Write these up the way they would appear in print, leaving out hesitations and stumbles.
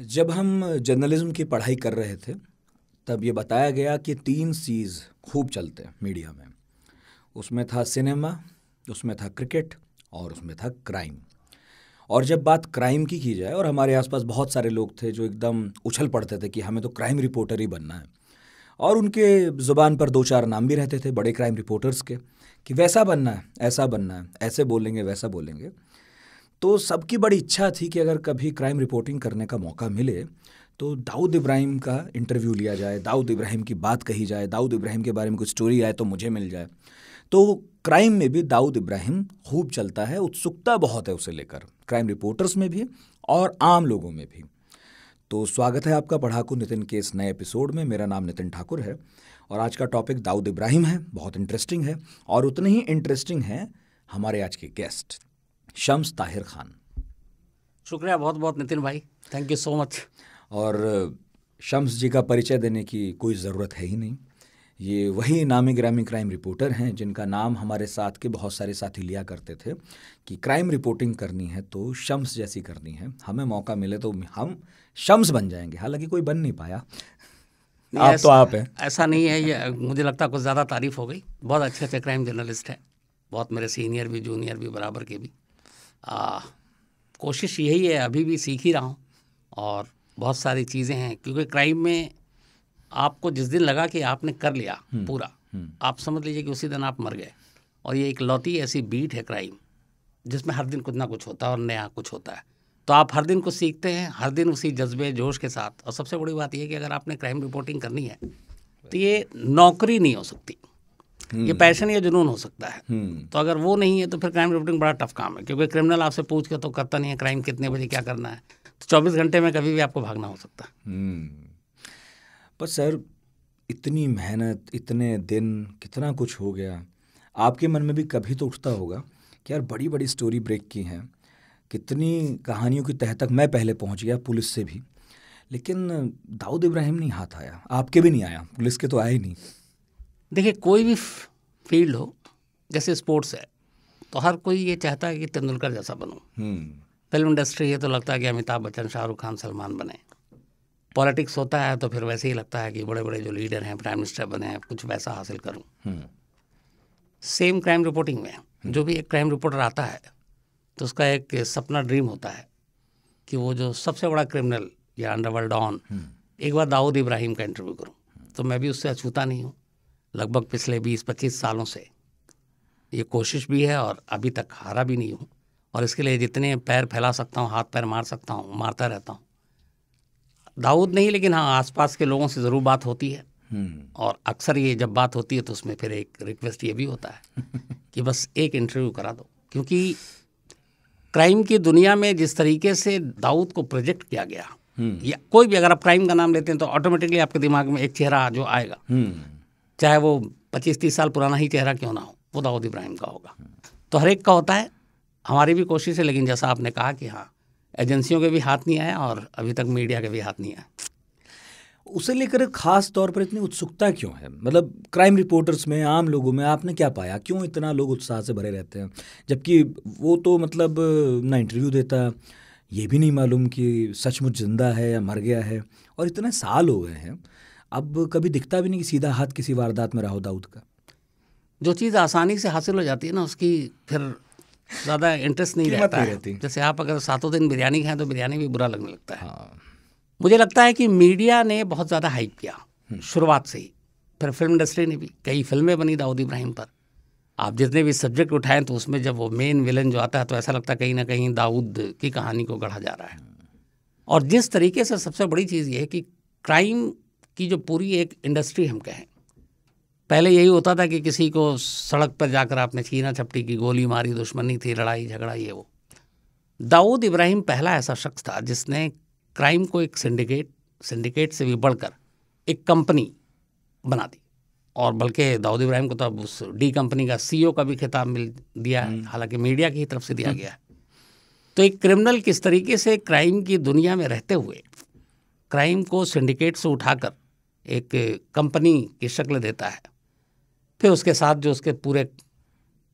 जब हम जर्नलिज्म की पढ़ाई कर रहे थे तब ये बताया गया कि 3 चीज़ खूब चलते हैं मीडिया में। उसमें था सिनेमा, उसमें था क्रिकेट और उसमें था क्राइम। और जब बात क्राइम की जाए, और हमारे आसपास बहुत सारे लोग थे जो एकदम उछल पड़ते थे कि हमें तो क्राइम रिपोर्टर ही बनना है, और उनके ज़ुबान पर 2-4 नाम भी रहते थे बड़े क्राइम रिपोर्टर्स के कि वैसा बनना है, ऐसा बनना है, ऐसे बोलेंगे, वैसा बोलेंगे। तो सबकी बड़ी इच्छा थी कि अगर कभी क्राइम रिपोर्टिंग करने का मौका मिले तो दाऊद इब्राहिम का इंटरव्यू लिया जाए, दाऊद इब्राहिम की बात कही जाए, दाऊद इब्राहिम के बारे में कुछ स्टोरी आए तो मुझे मिल जाए। तो क्राइम में भी दाऊद इब्राहिम खूब चलता है, उत्सुकता बहुत है उसे लेकर, क्राइम रिपोर्टर्स में भी और आम लोगों में भी। तो स्वागत है आपका पढ़ाकू नितिन के इस नए एपिसोड में। मेरा नाम नितिन ठाकुर है और आज का टॉपिक दाऊद इब्राहिम है। बहुत इंटरेस्टिंग है और उतने ही इंटरेस्टिंग है हमारे आज के गेस्ट शम्स ताहिर खान। शुक्रिया बहुत बहुत नितिन भाई, थैंक यू सो मच। और शम्स जी का परिचय देने की कोई ज़रूरत है ही नहीं। ये वही नामी गिरामी क्राइम रिपोर्टर हैं जिनका नाम हमारे साथ के बहुत सारे साथी लिया करते थे कि क्राइम रिपोर्टिंग करनी है तो शम्स जैसी करनी है, हमें मौका मिले तो हम शम्स बन जाएंगे। हालांकि कोई बन नहीं पाया। आप तो आप हैं। ऐसा नहीं है, ये मुझे लगता है कुछ ज़्यादा तारीफ हो गई। बहुत अच्छे अच्छे क्राइम जर्नलिस्ट हैं, बहुत मेरे सीनियर भी जूनियर भी बराबर के भी। कोशिश यही है, अभी भी सीख ही रहा हूँ और बहुत सारी चीज़ें हैं, क्योंकि क्राइम में आपको जिस दिन लगा कि आपने कर लिया पूरा, आप समझ लीजिए कि उसी दिन आप मर गए। और ये एक लौती ऐसी बीट है क्राइम जिसमें हर दिन कुछ ना कुछ होता है और नया कुछ होता है। तो आप हर दिन कुछ सीखते हैं, हर दिन उसी जज्बे जोश के साथ। और सबसे बड़ी बात यह है कि अगर आपने क्राइम रिपोर्टिंग करनी है तो ये नौकरी नहीं हो सकती, ये पैशन या जुनून हो सकता है। तो अगर वो नहीं है तो फिर क्राइम रिपोर्टिंग बड़ा टफ काम है, क्योंकि क्रिमिनल आपसे पूछ के तो करता नहीं है क्राइम कितने बजे क्या करना है। तो 24 घंटे में कभी भी आपको भागना हो सकता है। पर सर, इतनी मेहनत, इतने दिन, कितना कुछ हो गया, आपके मन में भी कभी तो उठता होगा कि यार बड़ी बड़ी स्टोरी ब्रेक की हैं, कितनी कहानियों की तह तक मैं पहले पहुंच गया, पुलिस से भी, लेकिन दाऊद इब्राहिम नहीं हाथ आया। आपके भी नहीं आया, पुलिस के तो आया ही नहीं। देखिए, कोई भी फील्ड हो, जैसे स्पोर्ट्स है तो हर कोई ये चाहता है कि तेंदुलकर जैसा बनूं। फिल्म इंडस्ट्री है तो लगता है कि अमिताभ बच्चन, शाहरुख खान, सलमान बने। पॉलिटिक्स होता है तो फिर वैसे ही लगता है कि बड़े बड़े जो लीडर हैं, प्राइम मिनिस्टर बने हैं, कुछ वैसा हासिल करूं। सेम क्राइम रिपोर्टिंग में जो भी एक क्राइम रिपोर्टर आता है तो उसका एक सपना, ड्रीम होता है कि वो जो सबसे बड़ा क्रिमिनल या अंडरवर्ल्ड डॉन, एक बार दाऊद इब्राहिम का इंटरव्यू करूं। तो मैं भी उससे अछूता नहीं हूं। लगभग पिछले 20-25 सालों से ये कोशिश भी है और अभी तक हारा भी नहीं हूँ। और इसके लिए जितने पैर फैला सकता हूँ, हाथ पैर मार सकता हूँ, मारता रहता हूँ। दाऊद नहीं, लेकिन हाँ, आसपास के लोगों से ज़रूर बात होती है। और अक्सर ये जब बात होती है तो उसमें फिर एक रिक्वेस्ट ये भी होता है कि बस एक इंटरव्यू करा दो, क्योंकि क्राइम की दुनिया में जिस तरीके से दाऊद को प्रोजेक्ट किया गया, या कोई भी अगर आप क्राइम का नाम लेते हैं तो ऑटोमेटिकली आपके दिमाग में एक चेहरा जो आएगा, चाहे वो 25-30 साल पुराना ही चेहरा क्यों ना हो, वो दाऊद इब्राहिम का होगा। तो हर एक का होता है, हमारी भी कोशिश है, लेकिन जैसा आपने कहा कि हाँ, एजेंसियों के भी हाथ नहीं आया और अभी तक मीडिया के भी हाथ नहीं आया। उसे लेकर खास तौर पर इतनी उत्सुकता क्यों है? मतलब क्राइम रिपोर्टर्स में, आम लोगों में आपने क्या पाया, क्यों इतना लोग उत्साह से भरे रहते हैं? जबकि वो तो मतलब ना इंटरव्यू देता, ये भी नहीं मालूम कि सचमुच जिंदा है या मर गया है, और इतने साल हो गए हैं, अब कभी दिखता भी नहीं कि सीधा हाथ किसी वारदात में रहा हो दाऊद का। जो चीज़ आसानी से हासिल हो जाती है ना, उसकी फिर ज़्यादा इंटरेस्ट नहीं रहता है। जैसे आप अगर 7 दिन बिरयानी खाएं तो बिरयानी भी बुरा लगने लगता है। मुझे लगता है कि मीडिया ने बहुत ज़्यादा हाइप किया शुरुआत से ही, फिर फिल्म इंडस्ट्री ने भी, कई फिल्में बनी दाऊद इब्राहिम पर। आप जितने भी सब्जेक्ट उठाएं तो उसमें जब वो मेन विलन जो आता है तो ऐसा लगता है कहीं ना कहीं दाऊद की कहानी को गढ़ा जा रहा है। और जिस तरीके से, सबसे बड़ी चीज़ ये है कि क्राइम की जो पूरी एक इंडस्ट्री हम कहें, पहले यही होता था कि किसी को सड़क पर जाकर आपने छीना झपटी की, गोली मारी, दुश्मनी थी, लड़ाई झगड़ा, ये वो। दाऊद इब्राहिम पहला ऐसा शख्स था जिसने क्राइम को एक सिंडिकेट से भी बढ़कर एक कंपनी बना दी। और बल्कि दाऊद इब्राहिम को तो अब उस डी कंपनी का CEO का भी खिताब मिल दिया है, हालांकि मीडिया की तरफ से दिया गया है। तो एक क्रिमिनल किस तरीके से क्राइम की दुनिया में रहते हुए क्राइम को सिंडिकेट से उठाकर एक कंपनी की शक्ल देता है, फिर उसके साथ जो उसके पूरे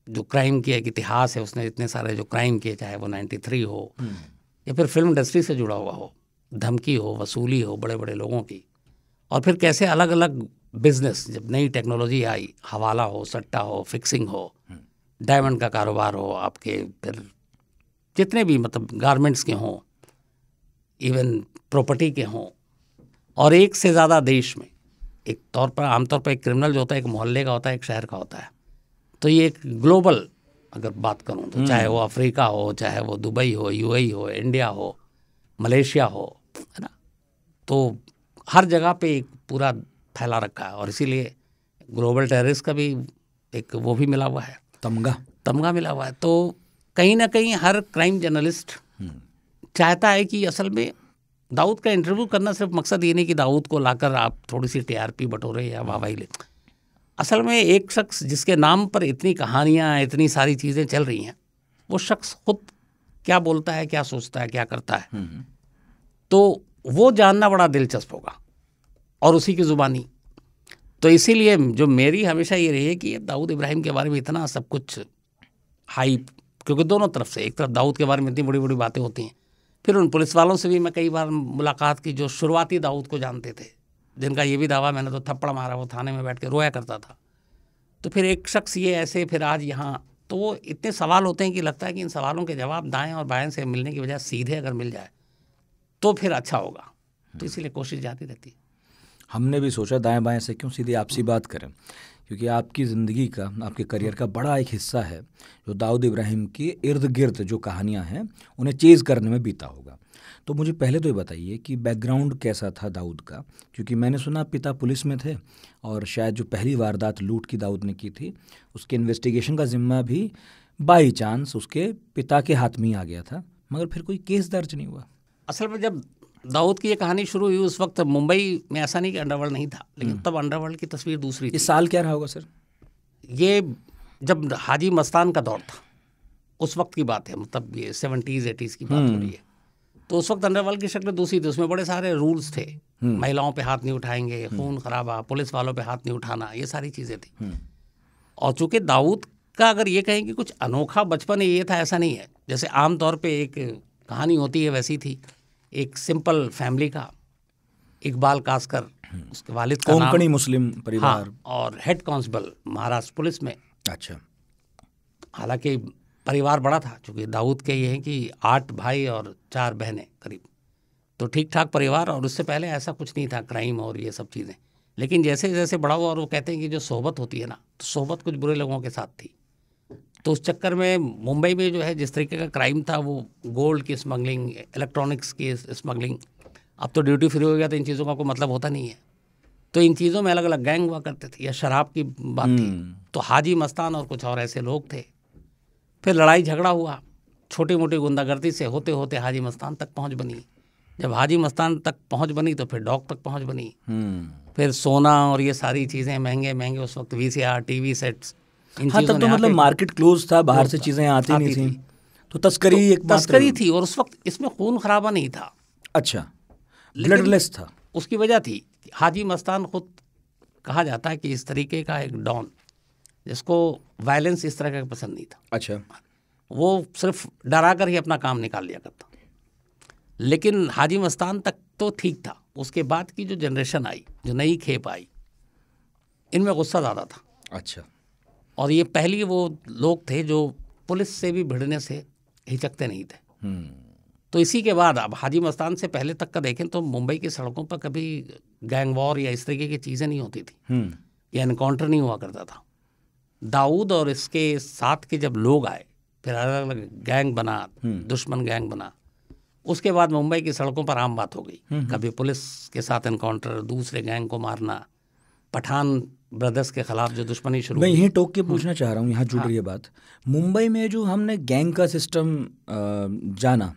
जो क्राइम की एक इतिहास है, उसने इतने सारे जो क्राइम किए, चाहे वो 93 हो या फिर फिल्म इंडस्ट्री से जुड़ा हुआ हो, धमकी हो, वसूली हो बड़े बड़े लोगों की, और फिर कैसे अलग अलग बिजनेस, जब नई टेक्नोलॉजी आई, हवाला हो, सट्टा हो, फिक्सिंग हो, डायमंड का कारोबार हो, आपके फिर जितने भी मतलब गारमेंट्स के हों, इवन प्रॉपर्टी के हों, और एक से ज़्यादा देश में, एक तौर पर आमतौर पर एक क्रिमिनल जो होता है एक मोहल्ले का होता है, एक शहर का होता है, तो ये एक ग्लोबल अगर बात करूं तो चाहे वो अफ्रीका हो, चाहे वो दुबई हो, यूएई हो, इंडिया हो, मलेशिया हो, है ना, तो हर जगह पे एक पूरा फैला रखा है, और इसीलिए ग्लोबल टेररिस्ट का भी एक वो भी मिला हुआ है, तमगा मिला हुआ है। तो कहीं ना कहीं हर क्राइम जर्नलिस्ट चाहता है कि असल में दाऊद का इंटरव्यू करना सिर्फ मकसद ये नहीं कि दाऊद को लाकर आप थोड़ी सी टीआरपी बटोरे या वाहवाही ले। असल में एक शख्स जिसके नाम पर इतनी कहानियाँ, इतनी सारी चीज़ें चल रही हैं, वो शख्स खुद क्या बोलता है, क्या सोचता है, क्या करता है, तो वो जानना बड़ा दिलचस्प होगा, और उसी की ज़ुबानी। तो इसीलिए जो मेरी हमेशा ये रही है कि दाऊद इब्राहिम के बारे में इतना सब कुछ हाइप, क्योंकि दोनों तरफ से, एक तरफ दाऊद के बारे में इतनी बड़ी बड़ी बातें होती हैं, फिर उन पुलिस वालों से भी मैं कई बार मुलाकात की जो शुरुआती दाऊद को जानते थे, जिनका ये भी दावा मैंने तो थप्पड़ मारा, वो थाने में बैठ के रोया करता था। तो फिर एक शख्स ये ऐसे, फिर आज यहाँ, तो वो इतने सवाल होते हैं कि लगता है कि इन सवालों के जवाब दाएं और बाएं से मिलने की बजाय सीधे अगर मिल जाए तो फिर अच्छा होगा। तो इसीलिए कोशिश जाती रहती है। हमने भी सोचा दाएं बाएं से क्यों सीधे आपसी बात करें, क्योंकि आपकी ज़िंदगी का, आपके करियर का बड़ा एक हिस्सा है जो दाऊद इब्राहिम के इर्द गिर्द जो कहानियां हैं उन्हें चेज़ करने में बीता होगा। तो मुझे पहले तो ये बताइए कि बैकग्राउंड कैसा था दाऊद का, क्योंकि मैंने सुना पिता पुलिस में थे और शायद जो पहली वारदात लूट की दाऊद ने की थी उसके इन्वेस्टिगेशन का जिम्मा भी बाई चांस उसके पिता के हाथ में ही आ गया था, मगर फिर कोई केस दर्ज नहीं हुआ। असल में जब दाऊद की ये कहानी शुरू हुई उस वक्त मुंबई में ऐसा नहीं कि अंडरवर्ल्ड नहीं था, लेकिन तब अंडरवर्ल्ड की तस्वीर दूसरी थी। इस साल क्या रहा होगा सर? ये जब हाजी मस्तान का दौर था उस वक्त की बात है, मतलब ये 70s 80s की बात हो रही है। तो उस वक्त अंडरवर्ल्ड की शक्ल दूसरी थी, उसमें बड़े सारे रूल्स थे, महिलाओं पे हाथ नहीं उठाएंगे, खून खराबा, पुलिस वालों पे हाथ नहीं उठाना, ये सारी चीज़ें थी। और चूंकि दाऊद का अगर ये कहें कि कुछ अनोखा बचपन ये था, ऐसा नहीं है। जैसे आम तौर पे एक कहानी होती है वैसी थी, एक सिंपल फैमिली का, इकबाल कासकर उसके वालिद का नाम, कोंकणी मुस्लिम परिवार, हाँ, और हेड कांस्टेबल महाराष्ट्र पुलिस में। अच्छा। हालांकि परिवार बड़ा था, चूँकि दाऊद के ये हैं कि 8 भाई और 4 बहनें करीब, तो ठीक ठाक परिवार, और उससे पहले ऐसा कुछ नहीं था क्राइम और ये सब चीज़ें। लेकिन जैसे जैसे बड़ा हुआ, और वो कहते हैं कि जो सोहबत होती है ना, तो सोहबत कुछ बुरे लोगों के साथ थी, तो उस चक्कर में मुंबई में जो है जिस तरीके का क्राइम था, वो गोल्ड की स्मगलिंग, इलेक्ट्रॉनिक्स की स्मगलिंग, अब तो ड्यूटी फ्री हो गया तो इन चीज़ों का कोई मतलब होता नहीं है, तो इन चीज़ों में अलग अलग गैंग हुआ करते थे, या शराब की बात थी, तो हाजी मस्तान और कुछ और ऐसे लोग थे। फिर लड़ाई झगड़ा हुआ, छोटी मोटी गुंडागर्दी से होते होते हाजी मस्तान तक पहुंच बनी। जब हाजी मस्तान तक पहुंच बनी तो फिर डॉग तक पहुंच बनी, फिर सोना और ये सारी चीज़ें महंगे महंगे उस वक्त VCR टीवी सेट्स, हाँ, तब तो मतलब मार्केट क्लोज था, बाहर से चीज़ें आती नहीं थी, तो तस्करी तो एक तस्करी थी, और उस वक्त इसमें खून खराबा नहीं था। अच्छा, ब्लडलेस था। उसकी वजह थी हाजी मस्तान खुद कहा जाता है कि इस तरीके का एक डॉन जिसको वायलेंस इस तरह का पसंद नहीं था। अच्छा। वो सिर्फ डरा कर ही अपना काम निकाल लिया करता। लेकिन हाजी मस्तान तक तो ठीक था, उसके बाद की जो जनरेशन आई, जो नई खेप आई, इनमें गुस्सा ज़्यादा था। अच्छा। और ये पहली वो लोग थे जो पुलिस से भी भिड़ने से हिचकते नहीं थे। तो इसी के बाद अब हाजी मस्तान से पहले तक का देखें तो मुंबई की सड़कों पर कभी गैंग वॉर या इस तरीके की चीज़ें नहीं होती थी, या एनकाउंटर नहीं हुआ करता था। दाऊद और इसके साथ के जब लोग आए, फिर अलग अलग गैंग बना, दुश्मन गैंग बना, उसके बाद मुंबई की सड़कों पर आम बात हो गई, कभी पुलिस के साथ एनकाउंटर, दूसरे गैंग को मारना, पठान ब्रदर्स के खिलाफ जो दुश्मनी शुरू। मैं यहीं टोक के पूछना चाह रहा हूँ, यहाँ जुड़ रही है बात। मुंबई में जो हमने गैंग का सिस्टम जाना,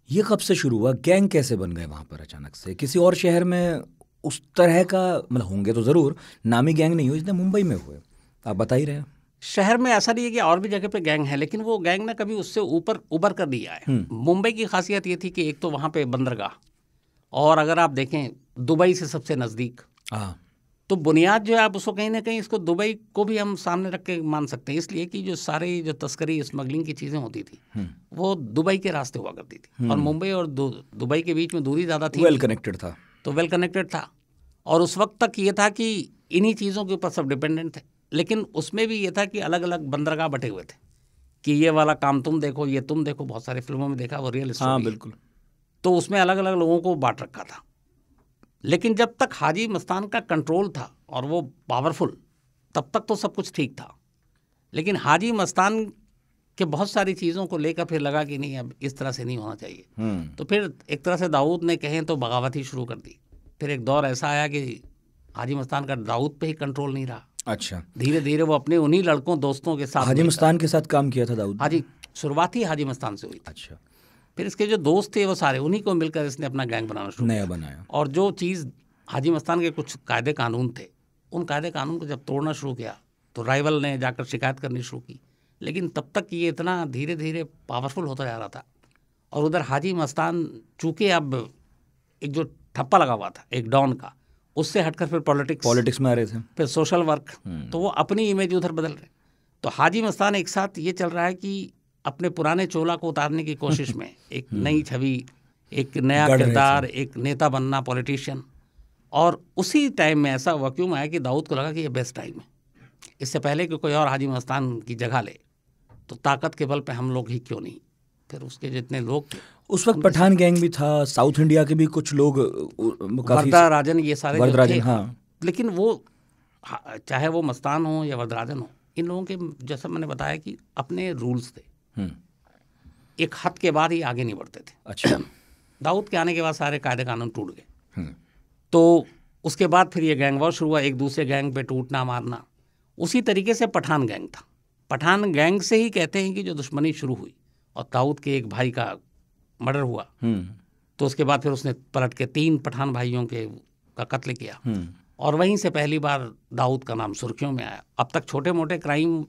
ये कब से शुरू हुआ? गैंग कैसे बन गए वहाँ पर अचानक से? किसी और शहर में उस तरह का मतलब होंगे तो ज़रूर, नामी गैंग नहीं हुए जितने मुंबई में हुए, आप बता ही रहे हैं। शहर में ऐसा नहीं है कि और भी जगह पे गैंग है, लेकिन वो गैंग ना कभी उससे ऊपर उबर कर दिया है। मुंबई की खासियत ये थी कि एक तो वहाँ पे बंदरगाह, और अगर आप देखें दुबई से सबसे नज़दीक, तो बुनियाद जो है आप उसको कहीं ना कहीं इसको दुबई को भी हम सामने रख के मान सकते हैं, इसलिए कि जो सारी जो तस्करी स्मगलिंग की चीज़ें होती थी वो दुबई के रास्ते हुआ करती थी, और मुंबई और दुबई के बीच में दूरी ज़्यादा थी, वेल कनेक्टेड था, तो वेल कनेक्टेड था। और उस वक्त तक ये था कि इन्हीं चीज़ों के ऊपर सब डिपेंडेंट थे, लेकिन उसमें भी ये था कि अलग अलग बंदरगाह बटे हुए थे कि ये वाला काम तुम देखो, ये तुम देखो। बहुत सारी फिल्मों में देखा, वो रियल स्टोरी। हाँ बिल्कुल। तो उसमें अलग अलग लोगों को बांट रखा था, लेकिन जब तक हाजी मस्तान का कंट्रोल था और वो पावरफुल, तब तक तो सब कुछ ठीक था। लेकिन हाजी मस्तान के बहुत सारी चीज़ों को लेकर फिर लगा कि नहीं, अब इस तरह से नहीं होना चाहिए। तो फिर एक तरह से दाऊद ने कहें तो बगावत ही शुरू कर दी। फिर एक दौर ऐसा आया कि हाजी मस्तान का दाऊद पे ही कंट्रोल नहीं रहा। अच्छा। धीरे धीरे वो अपने उन्हीं लड़कों दोस्तों के साथ, हाजी मस्तान के साथ काम किया था दाऊद? हाजी, शुरुआत ही हाजी मस्तान से हुई थी। अच्छा। फिर इसके जो दोस्त थे वो सारे उन्हीं को मिलकर इसने अपना गैंग बनाना शुरू नया बनाया। और जो चीज़ हाजी मस्तान के कुछ कायदे कानून थे, उन कायदे कानून को जब तोड़ना शुरू किया तो राइवल ने जाकर शिकायत करनी शुरू की। लेकिन तब तक ये इतना धीरे धीरे पावरफुल होता जा रहा था। और उधर हाजी मस्तान चूँकि अब एक जो ठप्पा लगा हुआ था एक डॉन का, उससे हटकर फिर पॉलिटिक्स में आ रहे थे, फिर सोशल वर्क, तो वो अपनी इमेज उधर बदल रहे। तो हाजी मस्तान एक साथ ये चल रहा है कि अपने पुराने चोला को उतारने की कोशिश में एक नई छवि, एक नया किरदार, एक नेता बनना, पॉलिटिशियन। और उसी टाइम में ऐसा वैक्यूम आया कि दाऊद को लगा कि ये बेस्ट टाइम है, इससे पहले कि कोई और हाजी मस्तान की जगह ले तो ताकत के बल पे हम लोग ही क्यों नहीं। फिर उसके जितने लोग थे उस वक्त, पठान गैंग भी था, साउथ इंडिया के भी कुछ लोग, वरदराजन, ये सारे वरदराजन, हाँ। लेकिन वो चाहे वो मस्तान हो या वरदराजन हो, इन लोगों के जैसा मैंने बताया कि अपने रूल्स थे, एक हद के बाद ही आगे नहीं बढ़ते थे। अच्छा। दाऊद के आने के बाद सारे कायदे कानून टूट गए। तो उसके बाद फिर ये गैंग वॉर शुरू हुआ, एक दूसरे गैंग पे टूटना मारना। उसी तरीके से पठान गैंग था। पठान गैंग से ही कहते हैं कि जो दुश्मनी शुरू हुई और दाऊद के एक भाई का मर्डर हुआ, तो उसके बाद फिर उसने पलट के 3 पठान भाइयों के का कत्ल किया, और वहीं से पहली बार दाऊद का नाम सुर्खियों में आया। अब तक छोटे मोटे क्राइम,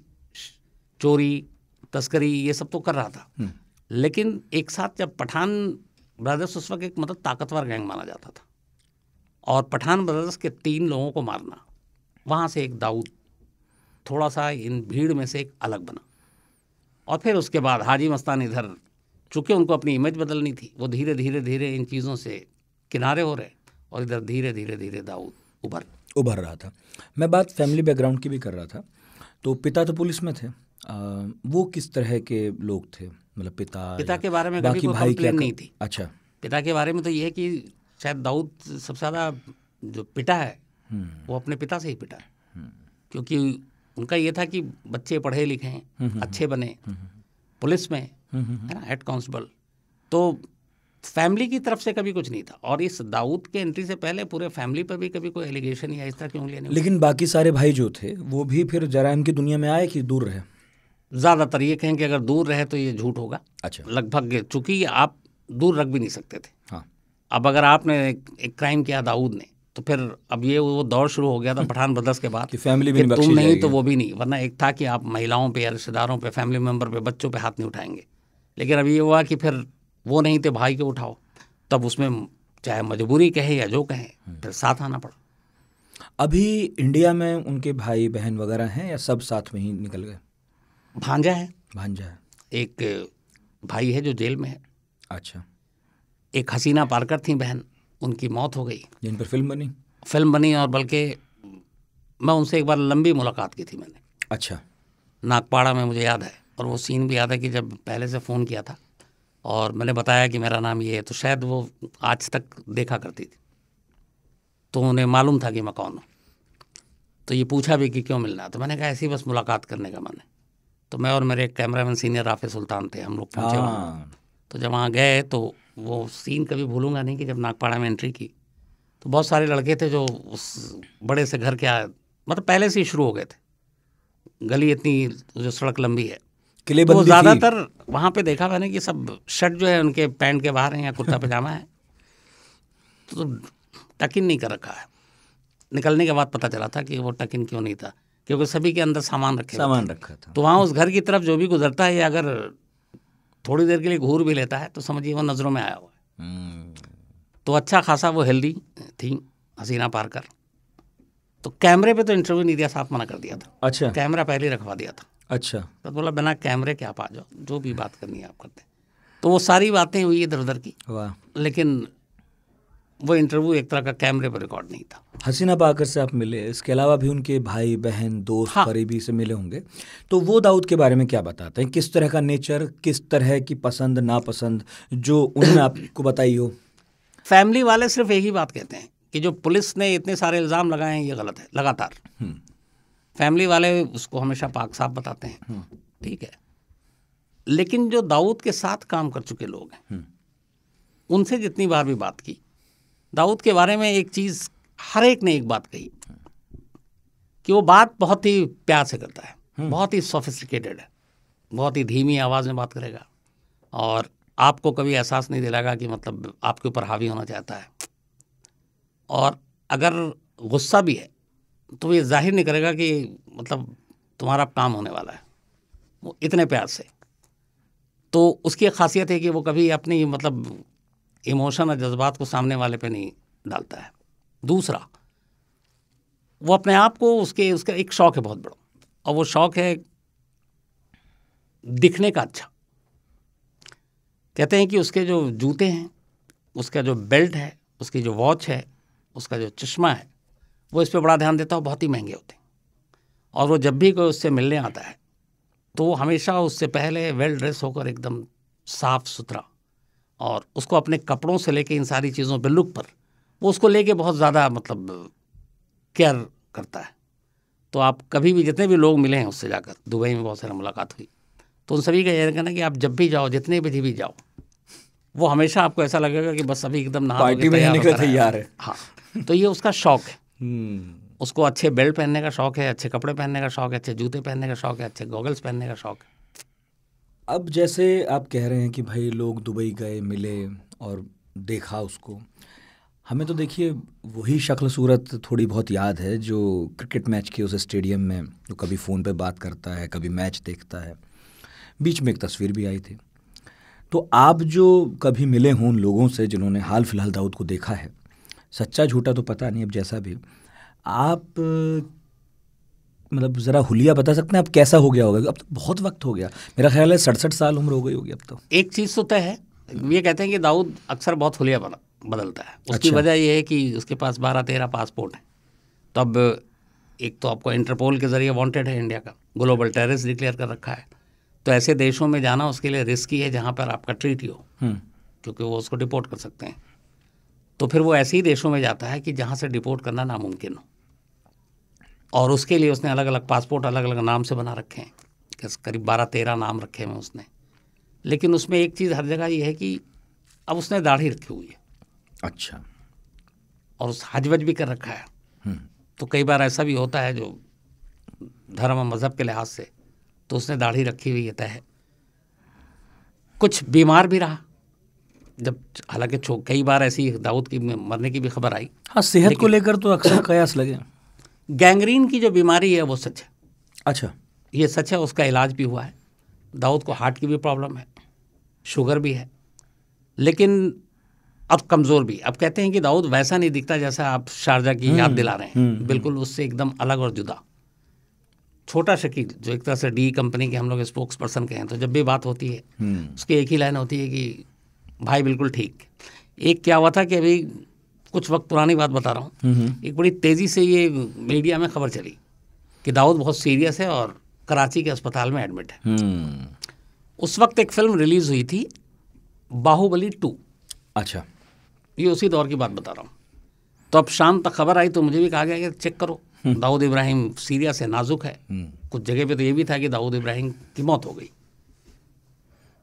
चोरी, तस्करी, ये सब तो कर रहा था, लेकिन एक साथ जब पठान ब्रदर्स, उस वक्त एक मतलब ताकतवर गैंग माना जाता था, और पठान ब्रदर्स के 3 लोगों को मारना, वहाँ से एक दाऊद थोड़ा सा इन भीड़ में से एक अलग बना। और फिर उसके बाद हाजी मस्तान इधर, चूँकि उनको अपनी इमेज बदलनी थी, वो धीरे धीरे धीरे इन चीज़ों से किनारे हो रहे, और इधर धीरे धीरे धीरे दाऊद उभर रहा था। मैं बात फैमिली बैकग्राउंड की भी कर रहा था। तो पिता तो पुलिस में थे, वो किस तरह के लोग थे? मतलब पिता के बारे में कभी कोई कंप्लेन नहीं थी। अच्छा। पिता के बारे में तो ये है कि शायद दाऊद सबसे ज़्यादा जो पिटा है वो अपने पिता से ही पिटा है, क्योंकि उनका ये था कि बच्चे पढ़े लिखे हैं, अच्छे बने, पुलिस में है ना, हेड कांस्टेबल। तो फैमिली की तरफ से कभी कुछ नहीं था। और इस दाऊद के एंट्री से पहले पूरे फैमिली पर भी कभी कोई एलिगेशन या इस तरह की उंगलियां नहीं। लेकिन बाकी सारे भाई जो थे वो भी फिर जराइम की दुनिया में आए कि दूर रहे? ज़्यादातर ये कहें कि अगर दूर रहे तो ये झूठ होगा। अच्छा। लगभग, चूंकि आप दूर रख भी नहीं सकते थे। हाँ। अब अगर आपने एक क्राइम किया दाऊद ने, तो फिर अब ये वो दौर शुरू हो गया था पठान ब्रदर्स के बाद कि फैमिली भी तुम नहीं तो वो भी नहीं। वरना एक था कि आप महिलाओं पे या रिश्तेदारों पे, फैमिली मेंबर पे, बच्चों पे हाथ नहीं उठाएंगे। लेकिन अब ये हुआ कि फिर वो नहीं थे, भाई को उठाओ। तब उसमें चाहे मजबूरी कहे या जो कहें, फिर साथ आना पड़ा। अभी इंडिया में उनके भाई बहन वगैरह हैं या सब साथ में ही निकल गए? भांजा है। भांजा है। एक भाई है जो जेल में है। अच्छा। एक हसीना पारकर थी बहन, उनकी मौत हो गई, जिन पर फिल्म बनी। और बल्कि मैं उनसे एक बार लंबी मुलाकात की थी मैंने। अच्छा। नागपाड़ा में, मुझे याद है। और वो सीन भी याद है कि जब पहले से फ़ोन किया था और मैंने बताया कि मेरा नाम ये है, तो शायद वो आज तक देखा करती थी, तो उन्हें मालूम था कि मैं कौन हूँ। तो ये पूछा भी कि क्यों मिलना, तो मैंने कहा ऐसी बस मुलाकात करने का मन है। तो मैं और मेरे कैमरामैन सीनियर राफे सुल्तान थे, हम लोग पहुँचे वहाँ। तो जब वहाँ गए तो वो सीन कभी भूलूंगा नहीं कि जब नागपाड़ा में एंट्री की तो बहुत सारे लड़के थे जो उस बड़े से घर के मतलब पहले से ही शुरू हो गए थे। गली इतनी, जो सड़क लंबी है, तो ज़्यादातर वहाँ पे देखा मैंने कि सब शर्ट जो है उनके पैंट के बाहर हैं या कुर्ता पजामा है, तो टकिन नहीं कर रखा है। निकलने के बाद पता चला था कि वो टकिन क्यों नहीं था, क्योंकि सभी के अंदर सामान रखा था। तो वहाँ उस घर की तरफ जो भी गुजरता है, या अगर थोड़ी देर के लिए घूर भी लेता है, तो समझिए वो नज़रों में आया हुआ है। तो अच्छा खासा वो हेल्दी थी हसीना पारकर। तो कैमरे पे तो इंटरव्यू नहीं दिया, साफ मना कर दिया था। अच्छा, कैमरा पहले ही रखवा दिया था। अच्छा, तो बोला बिना कैमरे के आप आ जाओ, जो भी बात करनी है आप करते। तो वो सारी बातें हुई इधर उधर की, वाह। लेकिन वो इंटरव्यू एक तरह का कैमरे पर रिकॉर्ड नहीं था। हसीना पाकर से आप मिले, इसके अलावा भी उनके भाई बहन दोस्त हाँ। करीबी से मिले होंगे, तो वो दाऊद के बारे में क्या बताते हैं? किस तरह का नेचर, किस तरह की पसंद नापसंद जो उन्होंने आपको बताई हो? फैमिली वाले सिर्फ एक ही बात कहते हैं कि जो पुलिस ने इतने सारे इल्ज़ाम लगाए हैं ये गलत है, लगातार। फैमिली वाले उसको हमेशा पाक साफ बताते हैं, ठीक है। लेकिन जो दाऊद के साथ काम कर चुके लोग हैं, उनसे जितनी बार भी बात की, दाऊद के बारे में एक चीज़ हर एक ने एक बात कही कि वो बात बहुत ही प्यार से करता है, बहुत ही सोफिस्टिकेटेड है, बहुत ही धीमी आवाज़ में बात करेगा और आपको कभी एहसास नहीं दिलाएगा कि मतलब आपके ऊपर हावी होना चाहता है। और अगर गुस्सा भी है तो ये जाहिर नहीं करेगा कि मतलब तुम्हारा काम होने वाला है, वो इतने प्यार से। तो उसकी एक खासियत है कि वो कभी अपनी मतलब इमोशन और जज्बात को सामने वाले पे नहीं डालता है। दूसरा, वो अपने आप को उसका एक शौक है बहुत बड़ा, और वो शौक है दिखने का अच्छा। कहते हैं कि उसके जो जूते हैं, उसका जो बेल्ट है, उसकी जो वॉच है, उसका जो चश्मा है, वो इस पे बड़ा ध्यान देता है, बहुत ही महंगे होते हैं। और वो जब भी कोई उससे मिलने आता है तो वो हमेशा उससे पहले वेल ड्रेस होकर एकदम साफ सुथरा, और उसको अपने कपड़ों से लेके इन सारी चीज़ों पे, लुक पर वो उसको लेके बहुत ज़्यादा मतलब केयर करता है। तो आप कभी भी जितने भी लोग मिले हैं उससे जाकर, दुबई में बहुत सारी मुलाकात हुई, तो उन सभी का यह कहना है कि आप जब भी जाओ, जितने बजे भी जाओ, वो हमेशा आपको ऐसा लगेगा कि बस अभी एकदम नहा पार्टी में जाने के लिए तैयार है। हाँ, तो ये उसका शौक है। उसको अच्छे बेल्ट पहनने का शौक है, अच्छे कपड़े पहनने का शौक है, अच्छे जूते पहनने का शौक है, अच्छे गॉगल्स पहनने का शौक है। अब जैसे आप कह रहे हैं कि भाई लोग दुबई गए, मिले और देखा उसको, हमें तो देखिए वही शक्ल सूरत थोड़ी बहुत याद है जो क्रिकेट मैच के उस स्टेडियम में जो कभी फ़ोन पे बात करता है, कभी मैच देखता है। बीच में एक तस्वीर भी आई थी। तो आप जो कभी मिले हों उन लोगों से जिन्होंने हाल फिलहाल दाऊद को देखा है, सच्चा झूठा तो पता नहीं, अब जैसा भी, आप मतलब ज़रा हुलिया बता सकते हैं आप कैसा हो गया होगा? अब तो बहुत वक्त हो गया, मेरा ख्याल है 67 साल उम्र हो गई होगी अब तो। एक चीज़ तो तय है, ये कहते हैं कि दाऊद अक्सर बहुत हुलिया बदलता है। उसकी अच्छा। वजह यह है कि उसके पास 12-13 पासपोर्ट हैं। तो अब एक तो आपको इंटरपोल के ज़रिए वांटेड है, इंडिया का ग्लोबल टेररिस्ट डिक्लेयर कर रखा है। तो ऐसे देशों में जाना उसके लिए रिस्की है जहाँ पर आपका ट्रीटी हो, क्योंकि वो उसको डिपोर्ट कर सकते हैं। तो फिर वो ऐसे ही देशों में जाता है कि जहाँ से डिपोर्ट करना नामुमकिन हो, और उसके लिए उसने अलग अलग पासपोर्ट अलग अलग नाम से बना रखे हैं, करीब 12-13 नाम रखे हैं उसने। लेकिन उसमें एक चीज़ हर जगह ये है कि अब उसने दाढ़ी रखी हुई है। अच्छा। और उस हज वज भी कर रखा है। तो कई बार ऐसा भी होता है जो धर्म और मज़हब के लिहाज से, तो उसने दाढ़ी रखी हुई है, है। कुछ बीमार भी रहा, जब हालांकि कई बार ऐसी दाऊद की मरने की भी खबर आई। हाँ, सेहत को लेकर तो अक्सर कयास लगे। गैंग्रीन की जो बीमारी है वो सच है। अच्छा। ये सच है, उसका इलाज भी हुआ है। दाऊद को हार्ट की भी प्रॉब्लम है, शुगर भी है, लेकिन अब कमज़ोर भी। अब कहते हैं कि दाऊद वैसा नहीं दिखता जैसा आप शारजा की याद दिला रहे हैं, बिल्कुल उससे एकदम अलग और जुदा। छोटा शकील जो एक तरह से डी कंपनी के हम लोग स्पोक्स पर्सन के हैं, तो जब भी बात होती है उसकी एक ही लाइन होती है कि भाई बिल्कुल ठीक। एक क्या हुआ था कि अभी कुछ वक्त पुरानी बात बता रहा हूँ, एक बड़ी तेज़ी से ये मीडिया में खबर चली कि दाऊद बहुत सीरियस है और कराची के अस्पताल में एडमिट है। उस वक्त एक फिल्म रिलीज़ हुई थी, बाहुबली 2। अच्छा। ये उसी दौर की बात बता रहा हूँ। तो अब शाम तक खबर आई तो मुझे भी कहा गया कि चेक करो, दाऊद इब्राहिम सीरियस है, नाजुक है। कुछ जगह पे तो ये भी था कि दाऊद इब्राहिम की मौत हो गई।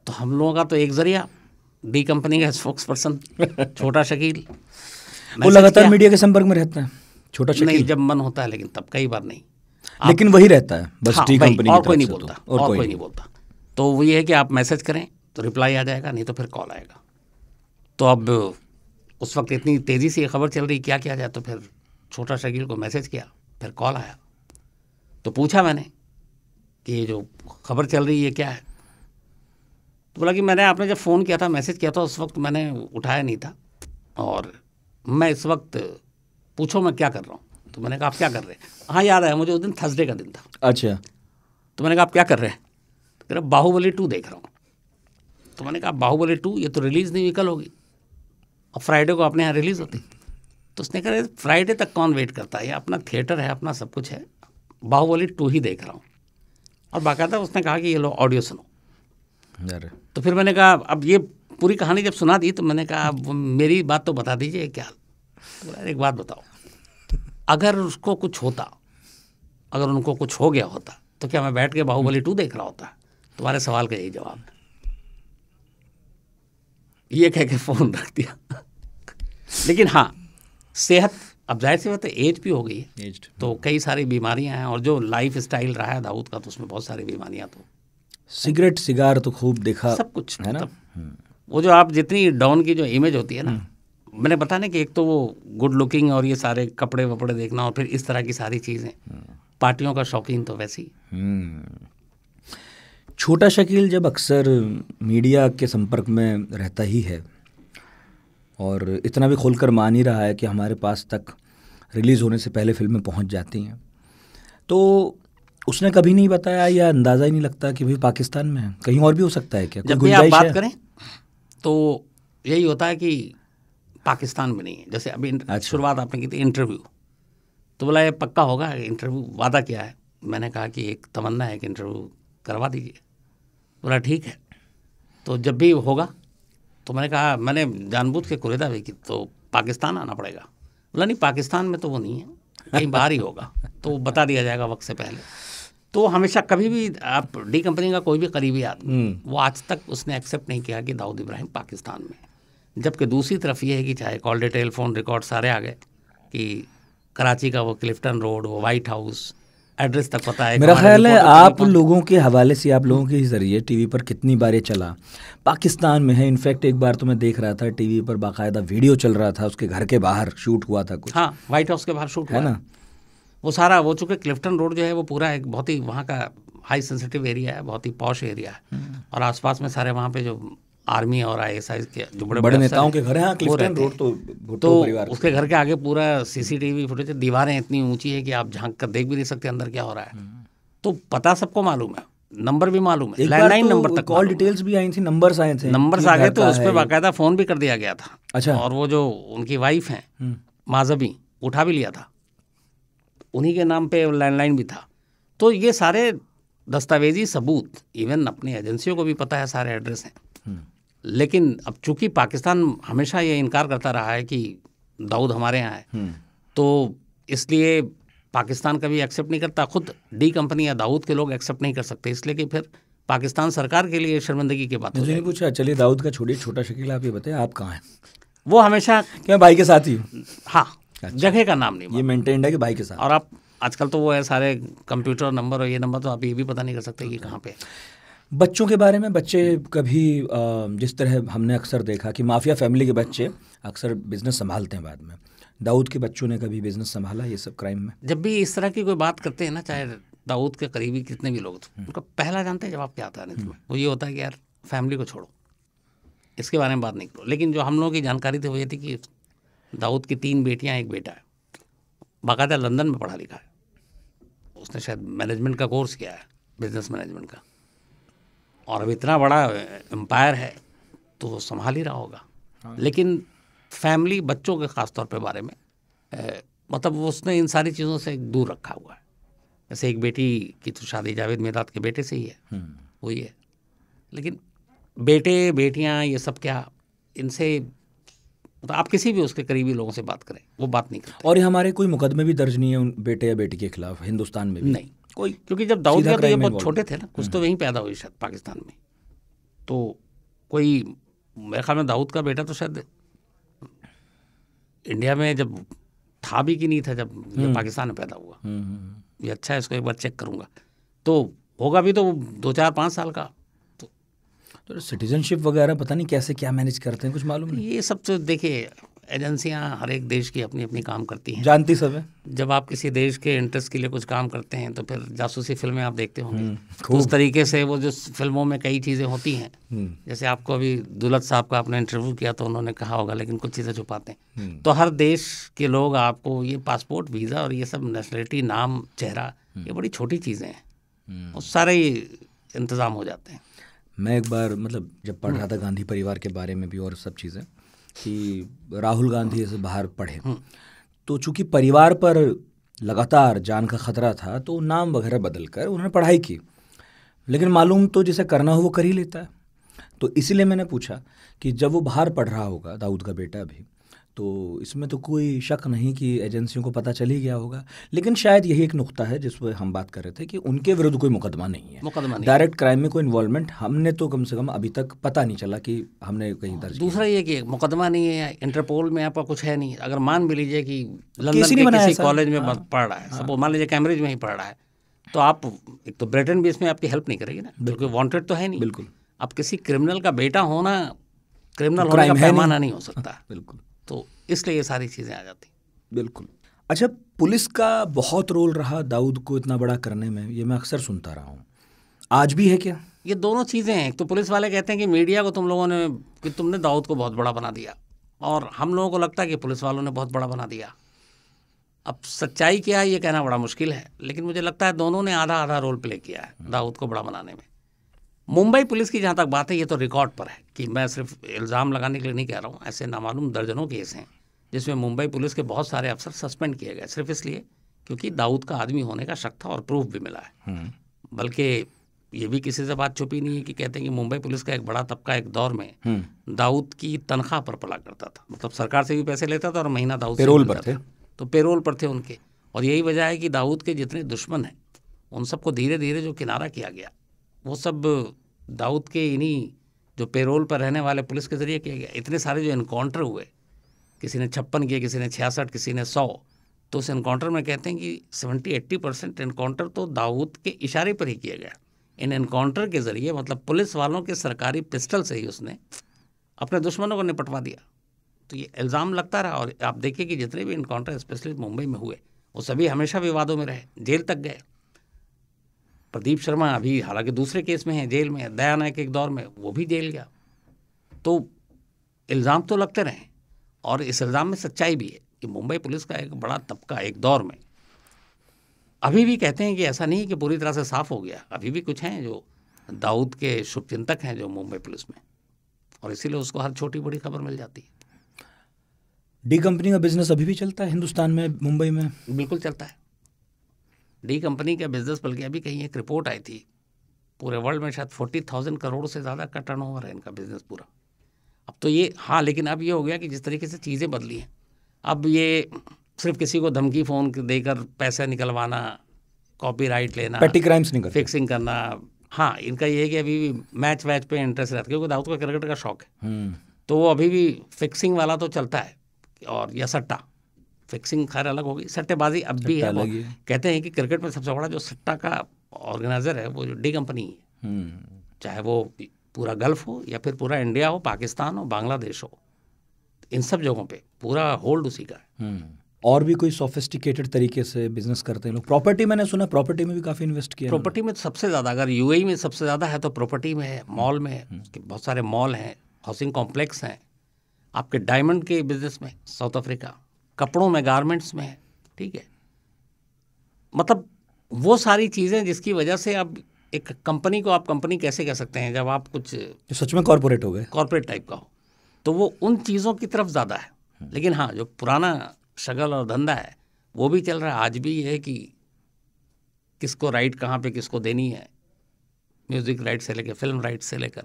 तो हम लोगों का तो एक जरिया डी कंपनी का स्पोक्स पर्सन छोटा शकील, वो लगातार मीडिया के संपर्क में रहता है छोटा शकील? नहीं, जब मन होता है, लेकिन तब कई बार नहीं। लेकिन वही रहता है बस। हाँ, डी कंपनी और कोई नहीं तो बोलता, और कोई नहीं बोलता। तो वो ये है कि आप मैसेज करें तो रिप्लाई आ जाएगा, नहीं तो फिर कॉल आएगा। तो अब उस वक्त इतनी तेज़ी से ये खबर चल रही, क्या किया जाए? तो फिर छोटा शकील को मैसेज किया, फिर कॉल आया। तो पूछा मैंने कि ये जो खबर चल रही है क्या है? तो बोला कि मैंने, आपने जब फ़ोन किया था, मैसेज किया था, उस वक्त मैंने उठाया नहीं था, और मैं इस वक्त, पूछो मैं क्या कर रहा हूँ। तो मैंने कहा आप क्या कर रहे हैं? हाँ याद आया मुझे, उस दिन थर्सडे का दिन था। अच्छा। तो मैंने कहा आप क्या कर रहे हैं? तो कह रहा बाहुबली 2 देख रहा हूँ। तो मैंने कहा बाहुबली 2 ये तो रिलीज़ नहीं हुई, कल होगी, और फ्राइडे को अपने यहाँ रिलीज़ होती। तो उसने कहा फ्राइडे तक कौन वेट करता है, ये अपना थिएटर है, अपना सब कुछ है, बाहुबली 2 ही देख रहा हूँ। और बाकायदा उसने कहा कि ये लो ऑडियो सुनो। तो फिर मैंने कहा अब ये पूरी कहानी जब सुना दी तो मैंने कहा अब मेरी बात तो बता दीजिए क्या। तो एक बात बताओ, अगर उसको कुछ होता, अगर उनको कुछ हो गया होता तो क्या मैं बैठ के बाहुबली 2 देख रहा होता? तुम्हारे सवाल का यही जवाब है। ये कह के फ़ोन रख दिया। लेकिन हाँ, सेहत अब जाहिर सी बात है एज भी हो गई है, तो कई सारी बीमारियां हैं, और जो लाइफ स्टाइल रहा है दाऊद का तो उसमें बहुत सारी बीमारियां, तो सिगरेट सिगार तो खूब देखा, सब कुछ है ना। वो जो आप जितनी डाउन की जो इमेज होती है ना, मैंने बता ना कि एक तो वो गुड लुकिंग और ये सारे कपड़े वपड़े देखना, और फिर इस तरह की सारी चीज़ें, पार्टियों का शौकीन तो वैसे ही। छोटा शकील जब अक्सर मीडिया के संपर्क में रहता ही है और इतना भी खोलकर मान ही रहा है कि हमारे पास तक रिलीज़ होने से पहले फिल्में पहुंच जाती हैं, तो उसने कभी नहीं बताया या अंदाज़ा ही नहीं लगता कि भाई पाकिस्तान में है, कहीं और भी हो सकता है क्या? जब भी आप बात करें तो यही होता है कि पाकिस्तान में नहीं है। जैसे अभी शुरुआत आपने की थी इंटरव्यू, तो बोला ये पक्का होगा इंटरव्यू, वादा किया है। मैंने कहा कि एक तमन्ना है कि इंटरव्यू करवा दीजिए। बोला ठीक है, तो जब भी होगा, तो मैंने कहा मैंने जानबूझ के कुरेदा भी की, तो पाकिस्तान आना पड़ेगा। बोला नहीं पाकिस्तान में तो वो नहीं है, कहीं बाहर ही होगा, तो बता दिया जाएगा वक्त से पहले। तो हमेशा कभी भी आप डी कंपनी का कोई भी करीबी आदमी, वो आज तक उसने एक्सेप्ट नहीं किया कि दाऊद इब्राहिम पाकिस्तान में है। जबकि दूसरी तरफ ये है कि चाहे कॉल डिटेल फ़ोन रिकॉर्ड सारे आ गए कि कराची का वो क्लिफ्टन रोड, वो वाइट हाउस, एड्रेस तक पता है। मेरा ख्याल है आप लोगों के हवाले से, आप लोगों के जरिए टीवी पर कितनी बार चला, पाकिस्तान में है। इनफैक्ट एक बार तो मैं देख रहा था टीवी पर बाकायदा वीडियो चल रहा था, उसके घर के बाहर शूट हुआ था कुछ। हाँ, वाइट हाउस के बाहर शूट है ना। वो सारा वो चूँकि क्लिफ्टन रोड जो है वो पूरा एक बहुत ही वहाँ का हाई सेंसिटिव एरिया है, बहुत ही पॉश एरिया है, और आसपास में सारे वहाँ पे जो आर्मी और ISI के जो बड़े नेताओं के घर हैं क्लिफ्टन रोड, तो उसके घर के आगे पूरा CCTV फुटेज, दीवारें इतनी ऊंची है कि आप झांक कर देख भी नहीं सकते अंदर क्या हो रहा है। तो पता सबको मालूम है, नंबर भी मालूम है, लैंडलाइन नंबर तक, कॉल डिटेल्स भी आई थी, नंबर्स आए थे, नंबर्स आ गए, तो उस पर बाकायदा फ़ोन भी कर दिया गया था। अच्छा। और वो जो उनकी वाइफ हैं माजबी, उठा भी लिया था, उन्हीं के नाम पे लैंडलाइन भी था। तो ये सारे दस्तावेजी सबूत, इवन अपनी एजेंसियों को भी पता है, सारे एड्रेस हैं। लेकिन अब चूंकि पाकिस्तान हमेशा ये इनकार करता रहा है कि दाऊद हमारे यहाँ है, तो इसलिए पाकिस्तान कभी एक्सेप्ट नहीं करता, खुद डी कंपनी या दाऊद के लोग एक्सेप्ट नहीं कर सकते, इसलिए कि फिर पाकिस्तान सरकार के लिए शर्मिंदगी की बात हो जाएगी। पूछा चलिए दाऊद का छोड़िए, छोटा शकील आप ये बताएं आप कहाँ हैं? वो हमेशा क्या भाई के साथ ही हूँ। हाँ, जगह का नाम नहीं, ये मेंटेन्ड है कि भाई के साथ। और आप आजकल तो वो है सारे कंप्यूटर नंबर और ये नंबर, तो आप ये भी पता नहीं कर सकते कि कहाँ पे। बच्चों के बारे में, बच्चे कभी जिस तरह हमने अक्सर देखा कि माफिया फैमिली के बच्चे अक्सर बिजनेस संभालते हैं बाद में, दाऊद के बच्चों ने कभी बिजनेस संभाला ये सब क्राइम में? जब भी इस तरह की कोई बात करते हैं ना, चाहे दाऊद के करीबी कितने भी लोग, उनका पहला जानते हैं जवाब क्या आता है नहीं तुम्हें, वो ये होता है कि यार फैमिली को छोड़ो, इसके बारे में बात नहीं करो। लेकिन जो हम लोगों की जानकारी थी वो ये थी कि दाऊद की 3 बेटियां, 1 बेटा है, बाकायदा लंदन में पढ़ा लिखा है, उसने शायद मैनेजमेंट का कोर्स किया है, बिजनेस मैनेजमेंट का, और अब इतना बड़ा एम्पायर है तो वो संभाल ही रहा होगा। लेकिन फैमिली, बच्चों के ख़ास तौर पे बारे में मतलब उसने इन सारी चीज़ों से दूर रखा हुआ है। जैसे एक बेटी की तो शादी जावेद मेदात के बेटे से ही है, वही है, लेकिन बेटे बेटियां ये सब क्या, इनसे मतलब आप किसी भी उसके करीबी लोगों से बात करें वो बात नहीं करते। और ये हमारे कोई मुकदमे भी दर्ज नहीं है उन बेटे या बेटी के खिलाफ हिंदुस्तान में भी? नहीं कोई, क्योंकि जब दाऊद गया तो ये बहुत छोटे थे ना, कुछ तो वहीं पैदा हुई शायद पाकिस्तान में, तो कोई मेरे ख्याल में दाऊद का बेटा तो शायद इंडिया में जब था भी कि नहीं था जब ये पाकिस्तान में पैदा हुआ। ये अच्छा है, इसको एक बार चेक करूँगा, तो होगा भी तो 2-4-5 साल का। तो सिटीजनशिप वगैरह पता नहीं कैसे क्या मैनेज करते हैं, कुछ मालूम नहीं। ये सब तो देखिए एजेंसियां हर एक देश की अपनी अपनी काम करती हैं, जानती सब है। जब आप किसी देश के इंटरेस्ट के लिए कुछ काम करते हैं तो फिर जासूसी फिल्में आप देखते होंगे, तो उस तरीके से वो जो फिल्मों में कई चीज़ें होती हैं, जैसे आपको अभी दुलत साहब का आपने इंटरव्यू किया तो उन्होंने कहा होगा, लेकिन कुछ चीज़ें छुपाते हैं। तो हर देश के लोग आपको ये पासपोर्ट, वीज़ा और ये सब नेशनलिटी, नाम, चेहरा, ये बड़ी छोटी चीज़ें हैं, वो सारे इंतज़ाम हो जाते हैं। मैं एक बार मतलब जब पढ़ रहा था गांधी परिवार के बारे में भी और सब चीज़ें, कि राहुल गांधी ऐसे बाहर पढ़े, तो चूंकि परिवार पर लगातार जान का खतरा था तो नाम वगैरह बदल कर उन्होंने पढ़ाई की, लेकिन मालूम तो जिसे करना हो वो कर ही लेता है। तो इसीलिए मैंने पूछा कि जब वो बाहर पढ़ रहा होगा, दाऊद का बेटा भी, तो इसमें तो कोई शक नहीं कि एजेंसियों को पता चल ही गया होगा, लेकिन शायद यही एक नुक्ता है जिस पर हम बात कर रहे थे कि उनके विरुद्ध कोई मुकदमा नहीं है, डायरेक्ट क्राइम में कोई इन्वॉल्वमेंट हमने तो कम से कम अभी तक पता नहीं चला कि हमने कहीं दर्ज। दूसरा ये कि मुकदमा नहीं है, इंटरपोल में आपका कुछ है नहीं। अगर मान भी लीजिए कि लंदन के किसी कॉलेज में पढ़ रहा है, सब मान लीजिए कैम्ब्रिज में ही पढ़ रहा है, तो आप एक तो ब्रिटेन भी इसमें आपकी हेल्प नहीं करेगी ना, बिल्कुल वांटेड तो है नहीं। बिल्कुल, अब किसी क्रिमिनल का बेटा होना क्रिमिनल होने का पैमाना नहीं हो सकता। बिल्कुल, तो इसलिए ये सारी चीज़ें आ जाती। बिल्कुल। अच्छा, पुलिस का बहुत रोल रहा दाऊद को इतना बड़ा करने में, ये मैं अक्सर सुनता रहा हूँ, आज भी है क्या? ये दोनों चीज़ें हैं। तो पुलिस वाले कहते हैं कि मीडिया को तुम लोगों ने, कि तुमने दाऊद को बहुत बड़ा बना दिया, और हम लोगों को लगता है कि पुलिस वालों ने बहुत बड़ा बना दिया। अब सच्चाई क्या है ये कहना बड़ा मुश्किल है, लेकिन मुझे लगता है दोनों ने आधा आधा रोल प्ले किया है दाऊद को बड़ा बनाने में। मुंबई पुलिस की जहाँ तक बात है, ये तो रिकॉर्ड पर है कि मैं सिर्फ इल्ज़ाम लगाने के लिए नहीं कह रहा हूँ, ऐसे नामालूम दर्जनों केस हैं जिसमें मुंबई पुलिस के बहुत सारे अफसर सस्पेंड किए गए सिर्फ इसलिए क्योंकि दाऊद का आदमी होने का शक था, और प्रूफ भी मिला है। बल्कि ये भी किसी से बात छुपी नहीं है कि कहते हैं कि मुंबई पुलिस का एक बड़ा तबका एक दौर में दाऊद की तनख्वाह पर पला करता था, मतलब सरकार से भी पैसे लेता था और महीना दाऊद पेरोल पर थे, तो पेरोल पर थे उनके। और यही वजह है कि दाऊद के जितने दुश्मन हैं उन सबको धीरे धीरे जो किनारा किया गया, वो सब दाऊद के इन्हीं जो पेरोल पर रहने वाले पुलिस के जरिए किया गया। इतने सारे जो इनकाउंटर हुए, किसी ने 56 किए, किसी ने 66, किसी ने 100, तो उस इनकाउंटर में कहते हैं कि 70-80% इनकाउंटर तो दाऊद के इशारे पर ही किया गया। इन इनकाउंटर के ज़रिए मतलब पुलिस वालों के सरकारी पिस्टल से ही उसने अपने दुश्मनों को निपटवा दिया। तो ये इल्ज़ाम लगता रहा, और आप देखिए कि जितने भी इनकाउंटर स्पेशली मुंबई में हुए वो सभी हमेशा विवादों में रहे, जेल तक गए। प्रदीप शर्मा अभी हालांकि दूसरे केस में है, जेल में है, दया नायक एक दौर में वो भी जेल गया। तो इल्ज़ाम तो लगते रहे, और इस इल्ज़ाम में सच्चाई भी है कि मुंबई पुलिस का एक बड़ा तबका एक दौर में, अभी भी कहते हैं कि ऐसा नहीं कि पूरी तरह से साफ़ हो गया, अभी भी कुछ हैं जो दाऊद के शुभचिंतक हैं जो मुंबई पुलिस में, और इसीलिए उसको हर छोटी बड़ी खबर मिल जाती है। डी कंपनी का बिजनेस अभी भी चलता है हिंदुस्तान में, मुंबई में? बिल्कुल चलता है डी कंपनी का बिजनेस। बल्कि अभी कहीं एक रिपोर्ट आई थी, पूरे वर्ल्ड में शायद 40,000 करोड़ से ज़्यादा का टर्नओवर है इनका बिजनेस पूरा। अब तो ये हाँ, लेकिन अब ये हो गया कि जिस तरीके से चीज़ें बदली हैं, अब ये सिर्फ किसी को धमकी फ़ोन देकर पैसे निकलवाना, कॉपीराइट लेना, पेटी क्राइम्स नहीं करते, फिक्सिंग करना, हाँ इनका ये है कि अभी भी मैच वैच पे इंटरेस्ट रहता है, क्योंकि दाऊद का क्रिकेट का शौक है, तो वो अभी भी फिक्सिंग वाला तो चलता है, और या सट्टा। फिक्सिंग खैर अलग होगी, सट्टेबाजी अब भी है। कहते हैं कि क्रिकेट में सबसे बड़ा जो सट्टा का ऑर्गेनाइजर है वो जो डी कंपनी है, चाहे वो पूरा गल्फ हो या फिर पूरा इंडिया हो, पाकिस्तान हो, बांग्लादेश हो, इन सब जगहों पे पूरा होल्ड उसी का है। और भी कोई सोफिस्टिकेटेड तरीके से बिजनेस करते हैं लोग? प्रॉपर्टी मैंने सुना, प्रॉपर्टी में भी काफ़ी इन्वेस्ट किया। प्रॉपर्टी में सबसे ज़्यादा, अगर यूएई में सबसे ज़्यादा है तो प्रॉपर्टी में है, मॉल में है, बहुत सारे मॉल हैं, हाउसिंग कॉम्प्लेक्स हैं, आपके डायमंड के बिजनेस में साउथ अफ्रीका, कपड़ों में, गारमेंट्स में है, ठीक है। मतलब वो सारी चीज़ें जिसकी वजह से अब एक कंपनी को आप कंपनी कैसे कह सकते हैं जब आप कुछ सच में कॉर्पोरेट हो गए, कॉर्पोरेट टाइप का हो, तो वो उन चीज़ों की तरफ ज़्यादा है। लेकिन हाँ, जो पुराना शगल और धंधा है वो भी चल रहा है आज भी। है कि किसको राइट कहाँ पे किसको देनी है, म्यूज़िक राइट से लेकर फिल्म राइट से लेकर,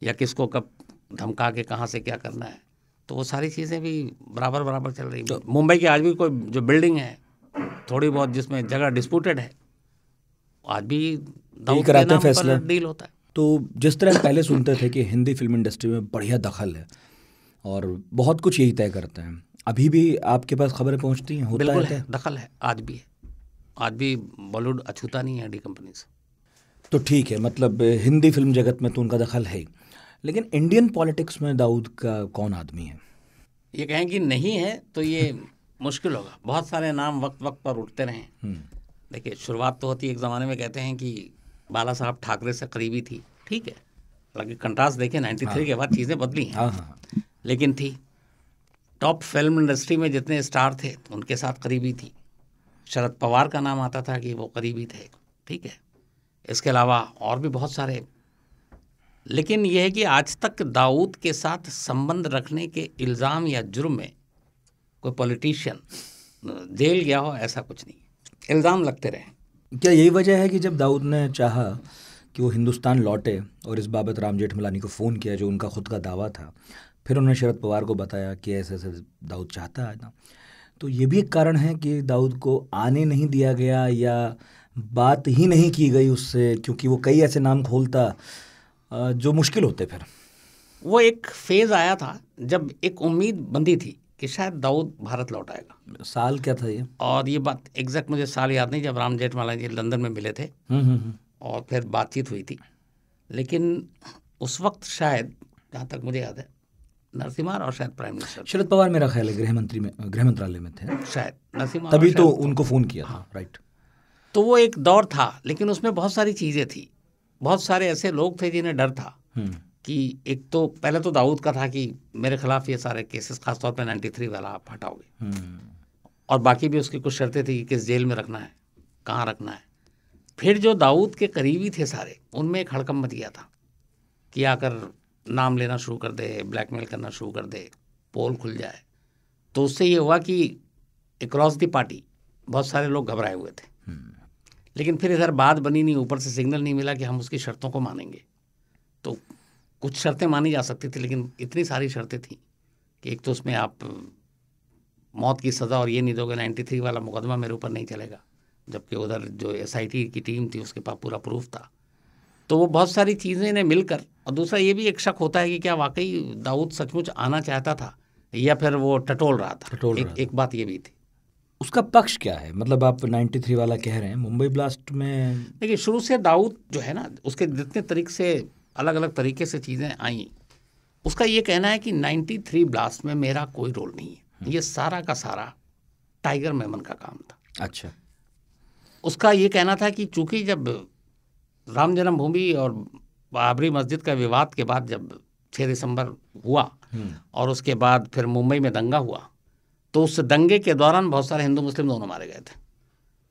या किसको कब धमका के कहाँ से क्या करना है, तो वो सारी चीज़ें भी बराबर बराबर चल रही है। मुंबई की आज भी कोई जो बिल्डिंग है थोड़ी बहुत जिसमें जगह डिस्प्यूटेड है, आज भी दाऊद के नाम पर डील होता है। तो जिस तरह पहले सुनते थे कि हिंदी फिल्म इंडस्ट्री में बढ़िया दखल है और बहुत कुछ यही तय करते हैं, अभी भी आपके पास खबरें पहुंचती हैं? होता बिल्कुल है, दखल है, आज भी है, आज भी बॉलीवुड अछूता नहीं है डी कंपनी से। तो ठीक है, मतलब हिंदी फिल्म जगत में तो उनका दखल है ही, लेकिन इंडियन पॉलिटिक्स में दाऊद का कौन आदमी है? ये कहें कि नहीं है तो ये मुश्किल होगा। बहुत सारे नाम वक्त वक्त पर उठते रहे। देखिए, शुरुआत तो होती है, एक ज़माने में कहते हैं कि बाला साहब ठाकरे से करीबी थी, ठीक है, हालांकि कंट्रास्ट देखें 93 के बाद चीज़ें बदली हैं, लेकिन थी। टॉप फिल्म इंडस्ट्री में जितने स्टार थे उनके साथ करीबी थी। शरद पवार का नाम आता था कि वो करीबी थे, ठीक है, इसके अलावा और भी बहुत सारे। लेकिन यह है कि आज तक दाऊद के साथ संबंध रखने के इल्ज़ाम या जुर्म में कोई पॉलिटिशियन जेल गया हो, ऐसा कुछ नहीं। इल्ज़ाम लगते रहे। क्या यही वजह है कि जब दाऊद ने चाहा कि वो हिंदुस्तान लौटे और इस बाबत राम जेठमलानी को फ़ोन किया, जो उनका खुद का दावा था, फिर उन्होंने शरद पवार को बताया कि ऐसे ऐसे दाऊद चाहता है ना, तो ये भी एक कारण है कि दाऊद को आने नहीं दिया गया या बात ही नहीं की गई उससे, क्योंकि वो कई ऐसे नाम खोलता जो मुश्किल होते। फिर वो एक फेज़ आया था जब एक उम्मीद बंधी थी कि शायद दाऊद भारत लौट आएगा। साल क्या था ये? और ये बात एग्जैक्ट मुझे साल याद नहीं, जब राम जेठमलानी जी लंदन में मिले थे और फिर बातचीत हुई थी। लेकिन उस वक्त शायद, जहाँ तक मुझे याद है, नरसिम्हा और शायद प्राइम मिनिस्टर शरद पवार, मेरा ख्याल है गृह मंत्रालय में थे शायद, नरसिम्हा, तभी तो उनको फ़ोन किया था। राइट। तो वो एक दौर था, लेकिन उसमें बहुत सारी चीज़ें थी। बहुत सारे ऐसे लोग थे जिन्हें डर था कि एक तो पहले तो दाऊद का था कि मेरे खिलाफ ये सारे केसेस, खासतौर पे 93 वाला आप हटाओगे, और बाकी भी उसकी कुछ शर्तें थी कि किस जेल में रखना है, कहाँ रखना है। फिर जो दाऊद के करीबी थे सारे, उनमें एक हड़कंप मच गया था कि आकर नाम लेना शुरू कर दे, ब्लैकमेल करना शुरू कर दे, पोल खुल जाए। तो उससे ये हुआ कि अक्रॉस दी पार्टी बहुत सारे लोग घबराए हुए थे। लेकिन फिर इधर बात बनी नहीं, ऊपर से सिग्नल नहीं मिला कि हम उसकी शर्तों को मानेंगे। तो कुछ शर्तें मानी जा सकती थी, लेकिन इतनी सारी शर्तें थी कि एक तो उसमें आप मौत की सज़ा और ये नहीं दोगे, 93 वाला मुकदमा मेरे ऊपर नहीं चलेगा, जबकि उधर जो SIT की टीम थी उसके पास पूरा प्रूफ था। तो वो बहुत सारी चीज़ें ने मिलकर, और दूसरा ये भी एक शक होता है कि क्या वाकई दाऊद सचमुच आना चाहता था या फिर वो टटोल रहा था। एक बात ये भी थी। उसका पक्ष क्या है? मतलब आप 93 वाला कह रहे हैं, मुंबई ब्लास्ट में देखिए, शुरू से दाऊद जो है ना, उसके जितने तरीके से अलग अलग तरीके से चीज़ें आई, उसका ये कहना है कि 93 ब्लास्ट में मेरा कोई रोल नहीं है, ये सारा का सारा टाइगर मेमन का काम था। अच्छा। उसका ये कहना था कि चूंकि जब राम जन्मभूमि और बाबरी मस्जिद का विवाद के बाद जब 6 दिसंबर हुआ और उसके बाद फिर मुंबई में दंगा हुआ, तो उस दंगे के दौरान बहुत सारे हिंदू मुस्लिम दोनों मारे गए थे।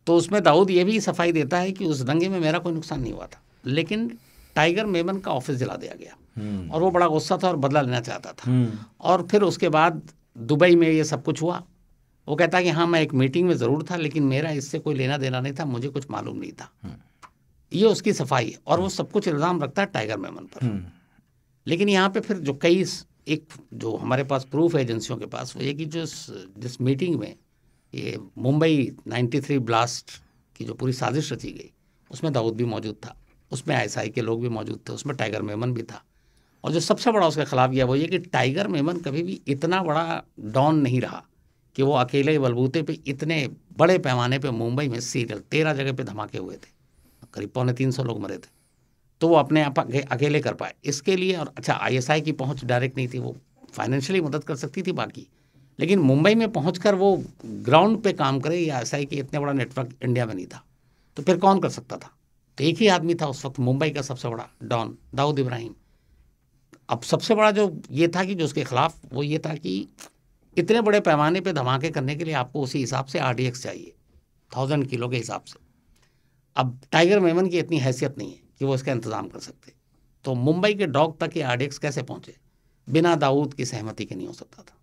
तो उसमें दाऊद ये भी सफाई देता है कि उस दंगे में मेरा कोई नुकसान नहीं हुआ था, लेकिन टाइगर मेमन का ऑफिस जला दिया गया और वो बड़ा गुस्सा था और बदला लेना चाहता था। और फिर उसके बाद दुबई में ये सब कुछ हुआ। वो कहता है कि हाँ, मैं एक मीटिंग में ज़रूर था, लेकिन मेरा इससे कोई लेना देना नहीं था, मुझे कुछ मालूम नहीं था। ये उसकी सफाई है, और वो सब कुछ इल्ज़ाम रखता है टाइगर मेमन पर। लेकिन यहाँ पे फिर जो कई एक जो हमारे पास प्रूफ है एजेंसियों के पास, वो ये कि जो जिस मीटिंग में ये मुंबई 93 ब्लास्ट की जो पूरी साजिश रची गई, उसमें दाऊद भी मौजूद था, उसमें ISI के लोग भी मौजूद थे, उसमें टाइगर मेमन भी था। और जो सबसे बड़ा उसके खिलाफ यह वो ये कि टाइगर मेमन कभी भी इतना बड़ा डॉन नहीं रहा कि वो अकेले बलबूते पे इतने बड़े पैमाने पे मुंबई में सीरियल 13 जगह पे धमाके हुए थे, करीब 350 लोग मरे थे, तो वो अपने आप अकेले कर पाए। इसके लिए, और अच्छा, ISI की पहुंच डायरेक्ट नहीं थी, वो फाइनेंशियली मदद कर सकती थी बाकी, लेकिन मुंबई में पहुंचकर वो ग्राउंड पे काम करे, या ISI की इतने बड़ा नेटवर्क इंडिया में नहीं था, तो फिर कौन कर सकता था? तो एक ही आदमी था उस वक्त मुंबई का सबसे बड़ा डॉन, दाऊद इब्राहिम। अब सबसे बड़ा जो ये था कि जो उसके खिलाफ, वो ये था कि इतने बड़े पैमाने पे धमाके करने के लिए आपको उसी हिसाब से RDX चाहिए, 1000 किलो के हिसाब से। अब टाइगर मेमन की इतनी हैसियत नहीं है कि वो इसका इंतज़ाम कर सकते। तो मुंबई के डॉक तक ये RDX कैसे पहुँचे? बिना दाऊद की सहमति के नहीं हो सकता था।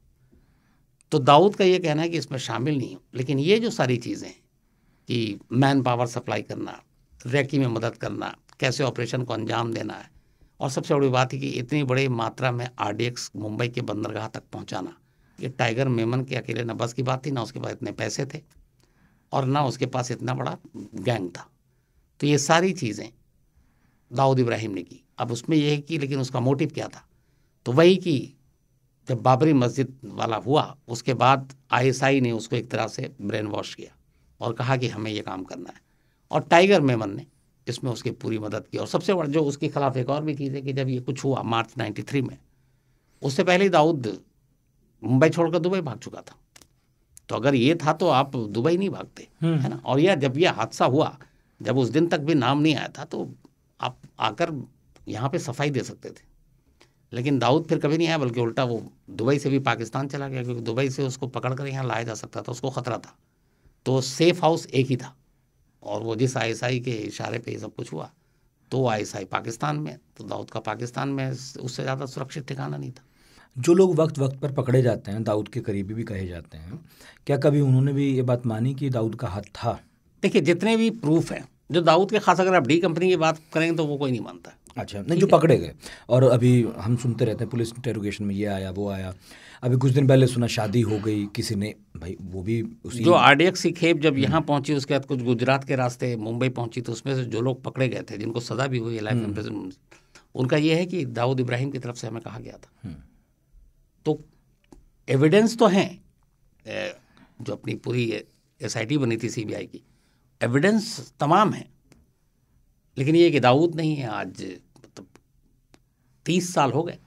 तो दाऊद का ये कहना है कि इसमें शामिल नहीं हो, लेकिन ये जो सारी चीज़ें कि मैन पावर सप्लाई करना, रैकी में मदद करना, कैसे ऑपरेशन को अंजाम देना है, और सबसे बड़ी बात है कि इतनी बड़ी मात्रा में RDX मुंबई के बंदरगाह तक पहुँचाना, ये टाइगर मेमन के अकेले न बस की बात थी, ना उसके पास इतने पैसे थे और ना उसके पास इतना बड़ा गैंग था। तो ये सारी चीज़ें दाऊद इब्राहिम ने की। अब उसमें यह है कि लेकिन उसका मोटिव क्या था? तो वही कि जब बाबरी मस्जिद वाला हुआ, उसके बाद ISI ने उसको एक तरह से ब्रेन वॉश किया और कहा कि हमें ये काम करना है, और टाइगर मेमन ने इसमें उसकी पूरी मदद की। और सबसे बड़ा जो उसके खिलाफ एक और भी चीज़ है कि जब ये कुछ हुआ मार्च 93 में, उससे पहले दाऊद मुंबई छोड़कर दुबई भाग चुका था। तो अगर ये था तो आप दुबई नहीं भागते, है ना। और यह जब यह हादसा हुआ, जब उस दिन तक भी नाम नहीं आया था, तो आप आकर यहाँ पे सफाई दे सकते थे। लेकिन दाऊद फिर कभी नहीं आया, बल्कि उल्टा वो दुबई से भी पाकिस्तान चला गया, क्योंकि दुबई से उसको पकड़ कर यहाँ लाया जा सकता था, उसको खतरा था। तो सेफ हाउस एक ही था, और वो जिस ISI के इशारे पे ये सब कुछ हुआ, तो ISI पाकिस्तान में, तो दाऊद का पाकिस्तान में उससे ज़्यादा सुरक्षित ठिकाना नहीं था। जो लोग वक्त वक्त पर पकड़े जाते हैं, दाऊद के करीबी भी कहे जाते हैं, क्या कभी उन्होंने भी ये बात मानी कि दाऊद का हाथ था? देखिए, जितने भी प्रूफ हैं जो दाऊद के, खास अगर आप डी कंपनी की बात करेंगे तो वो कोई नहीं मानता। अच्छा, नहीं, जो पकड़े गए, और अभी हम सुनते रहते हैं पुलिस इंटेरोगेशन में ये आया वो आया। अभी कुछ दिन पहले सुना शादी हो गई किसी ने, भाई वो भी उसी जो RDX की खेप जब यहाँ पहुंची, उसके बाद कुछ गुजरात के रास्ते मुंबई पहुंची, तो उसमें से जो लोग पकड़े गए थे, जिनको सजा भी हुई है लाइफ इम्प्रिजनमेंट, उनका ये है कि दाऊद इब्राहिम की तरफ से हमें कहा गया था। तो एविडेंस तो हैं, जो अपनी पूरी SIT बनी थी CBI की, एविडेंस तमाम है, लेकिन ये कि दाऊद नहीं है। आज मतलब 30 साल हो गए,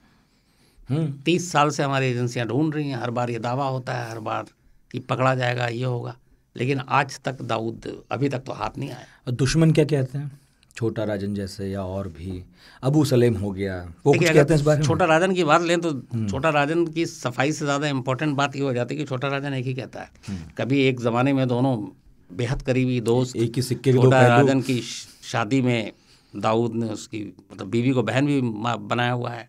30 साल से हमारी एजेंसियां ढूंढ रही हैं, हर बार ये दावा होता है, हर बार कि पकड़ा जाएगा, ये होगा, लेकिन आज तक दाऊद अभी तक तो हाथ नहीं आया। और दुश्मन क्या कहते हैं, छोटा राजन जैसे या और भी, अबू सलेम हो गया, वो कुछ कहते हैं इस बारे में? छोटा राजन की बात लें तो छोटा राजन की सफाई से ज़्यादा इम्पोर्टेंट बात ये हो जाती है कि छोटा राजन एक ही कहता है। कभी एक ज़माने में दोनों बेहद करीबी दोस्त, एक ही सिक्के के दो छोटा पहलू। राजन की शादी में दाऊद ने उसकी मतलब बीवी को बहन भी बनाया हुआ है।